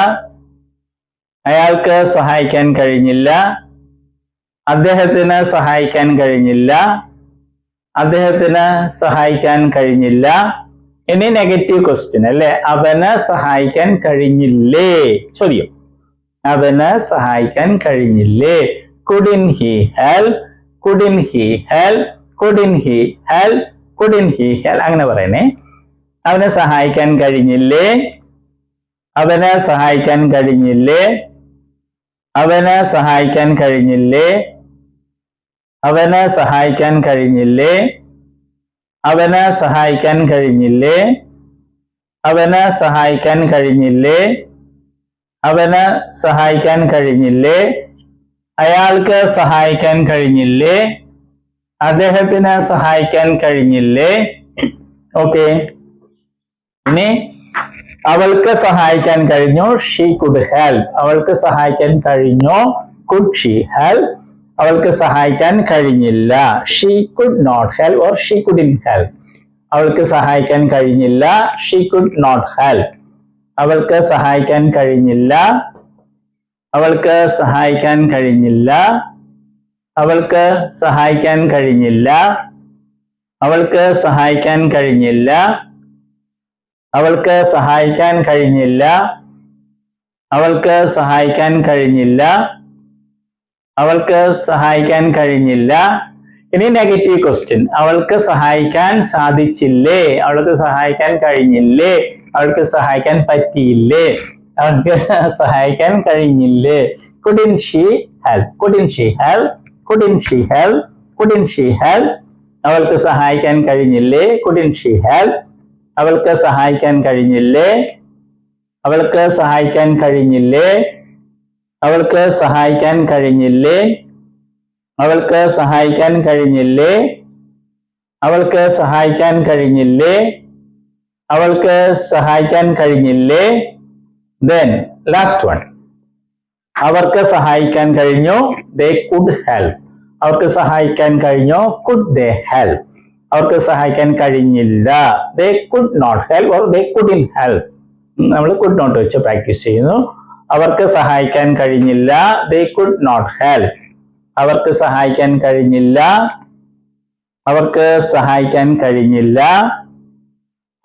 അയാൾക്ക് സഹായിക്കാൻ കഴിഞ്ഞില്ല. അദ്ദേഹത്തിന് സഹായിക്കാൻ കഴിഞ്ഞില്ല. അദ്ദേഹത്തിന് സഹായിക്കാൻ കഴിഞ്ഞില്ല. ഇനി നെഗറ്റീവ് ക്വസ്റ്റ്യൻ അല്ലെ, അവന് സഹായിക്കാൻ കഴിഞ്ഞില്ലേ ചോദ്യം. അവന് സഹായിക്കാൻ കഴിഞ്ഞില്ലേ? couldn't he help? couldn't he help? couldn't he help? couldn't he help? അങ്ങനെ പറയണേ. അവന് സഹായിക്കാൻ കഴിഞ്ഞില്ലേ? അവന് സഹായിക്കാൻ കഴിഞ്ഞില്ലേ? അവന് സഹായിക്കാൻ കഴിഞ്ഞില്ലേ? അവന് സഹായിക്കാൻ കഴിഞ്ഞില്ലേ? അവന് സഹായിക്കാൻ കഴിഞ്ഞില്ലേ? അവന് സഹായിക്കാൻ കഴിഞ്ഞില്ലേ? അവന് സഹായിക്കാൻ കഴിഞ്ഞില്ലേ? അയാൾക്ക് സഹായിക്കാൻ കഴിഞ്ഞില്ലേ? അദ്ദേഹത്തിന് സഹായിക്കാൻ കഴിഞ്ഞില്ലേ? ഓക്കെ. ഇനി അവൾക്ക് സഹായിക്കാൻ കഴിഞ്ഞോ? She could help. അവൾക്ക് സഹായിക്കാൻ കഴിഞ്ഞോ? Could she help. അവൾക്ക് സഹായിക്കാൻ കഴിഞ്ഞില്ല. She could not help or she couldn't help. അവൾക്ക് സഹായിക്കാൻ കഴിഞ്ഞില്ല. She could not help. അവൾക്ക് സഹായിക്കാൻ കഴിഞ്ഞില്ല. അവൾക്ക് സഹായിക്കാൻ കഴിഞ്ഞില്ല. അവൾക്ക് സഹായിക്കാൻ കഴിഞ്ഞില്ല. അവൾക്ക് സഹായിക്കാൻ കഴിഞ്ഞില്ല. അവൾക്ക് സഹായിക്കാൻ കഴിഞ്ഞില്ല. അവൾക്ക് സഹായിക്കാൻ കഴിഞ്ഞില്ല. അവൾക്ക് സഹായിക്കാൻ കഴിഞ്ഞില്ല. ഇനി നെഗറ്റീവ് ക്വസ്റ്റ്യൻ. അവൾക്ക് സഹായിക്കാൻ സാധിച്ചില്ലേ? അവൾക്ക് സഹായിക്കാൻ കഴിഞ്ഞില്ലേ? അവൾക്ക് സഹായിക്കാൻ പറ്റിയില്ലേ? അവൾക്ക് സഹായിക്കാൻ കഴിഞ്ഞില്ലേ? couldn't she help? couldn't she help? couldn't she help? couldn't she help? അവൾക്ക് സഹായിക്കാൻ കഴിഞ്ഞില്ലേ? couldn't she help? അവൾക്ക് സഹായിക്കാൻ കഴിഞ്ഞില്ലേ? അവൾക്ക് സഹായിക്കാൻ കഴിഞ്ഞില്ലേ? അവൾക്ക് സഹായിക്കാൻ കഴിഞ്ഞില്ലേ? അവൾക്ക് സഹായിക്കാൻ കഴിഞ്ഞില്ലേ? അവൾക്ക് സഹായിക്കാൻ കഴിഞ്ഞില്ലേ? അവൾക്ക് സഹായിക്കാൻ കഴിഞ്ഞില്ലേ? Then last one. അവർക്ക് സഹായിക്കാൻ കഴിഞ്ഞോ? They could help. അവർക്ക് സഹായിക്കാൻ കഴിഞ്ഞോ? Could they help? അവർക്ക് സഹായിക്കാൻ കഴിഞ്ഞില്ല. They could not help or they couldn't help. നമ്മൾ could not വെച്ച് പ്രാക്ടീസ് ചെയ്യുന്നു. അവർക്ക് സഹായിക്കാൻ കഴിഞ്ഞില്ല. They could not help. അവർക്ക് സഹായിക്കാൻ കഴിഞ്ഞില്ല. അവർക്ക് സഹായിക്കാൻ കഴിഞ്ഞില്ല.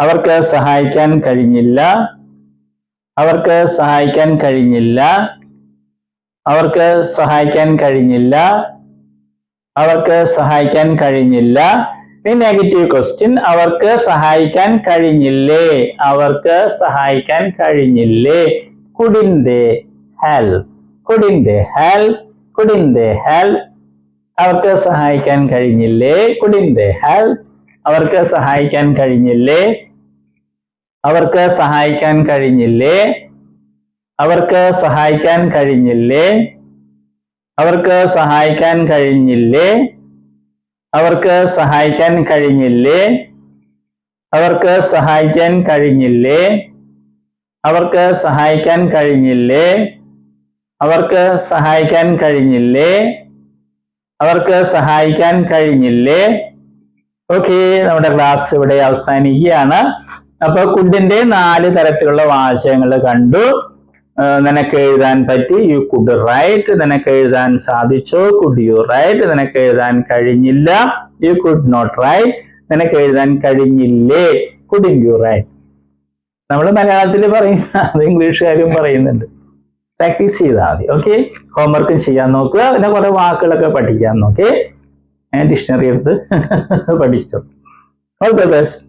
അവർക്ക് സഹായിക്കാൻ കഴിഞ്ഞില്ല. അവർക്ക് സഹായിക്കാൻ കഴിഞ്ഞില്ല. അവർക്ക് സഹായിക്കാൻ കഴിഞ്ഞില്ല. അവർക്ക് സഹായിക്കാൻ കഴിഞ്ഞില്ല. ഇനി നെഗറ്റീവ് ക്വസ്റ്റ്യൻ. അവർക്ക് സഹായിക്കാൻ കഴിഞ്ഞില്ലേ? അവർക്ക് സഹായിക്കാൻ കഴിഞ്ഞില്ലേ? couldn't they help? couldn't they help? couldn't they help? അവർക്ക് സഹായിക്കാൻ കഴിഞ്ഞില്ലേ? couldn't they help? അവർക്ക് സഹായിക്കാൻ കഴിഞ്ഞില്ലേ? അവർക്ക് സഹായിക്കാൻ കഴിഞ്ഞില്ലേ? അവർക്ക് സഹായിക്കാൻ കഴിഞ്ഞില്ലേ? അവർക്ക് സഹായിക്കാൻ കഴിഞ്ഞില്ലേ? അവർക്ക് സഹായിക്കാൻ കഴിഞ്ഞില്ലേ? അവർക്ക് സഹായിക്കാൻ കഴിഞ്ഞില്ലേ? അവർക്ക് സഹായിക്കാൻ കഴിഞ്ഞില്ലേ? അവർക്ക് സഹായിക്കാൻ കഴിഞ്ഞില്ലേ? അവർക്ക് സഹായിക്കാൻ കഴിഞ്ഞില്ലേ? ഓക്കെ, നമ്മുടെ ക്ലാസ് ഇവിടെ അവസാനിക്കുകയാണ്. അപ്പൊ കുഡിന്റെ 4 തരത്തിലുള്ള വാചകങ്ങൾ കണ്ടു. നിനക്ക് എഴുതാൻ പറ്റി, യു കുഡ് റൈറ്റ്. നിനക്ക് എഴുതാൻ സാധിച്ചോ? Could you write. നിനക്ക് എഴുതാൻ കഴിഞ്ഞില്ല, യു കുഡ് നോട്ട് റൈറ്റ്. നിനക്ക് എഴുതാൻ കഴിഞ്ഞില്ലേ? Couldn't you write. നമ്മൾ മലയാളത്തിൽ പറയും, അത് ഇംഗ്ലീഷുകാരും പറയുന്നുണ്ട്. പ്രാക്ടീസ് ചെയ്താൽ മതി. ഓക്കെ, ഹോംവർക്ക് ചെയ്യാൻ നോക്കുക. പിന്നെ കുറെ വാക്കുകളൊക്കെ പഠിക്കാൻ നോക്കേ. ഡിക്ഷണറി എടുത്ത് പഠിച്ചോ. All the best.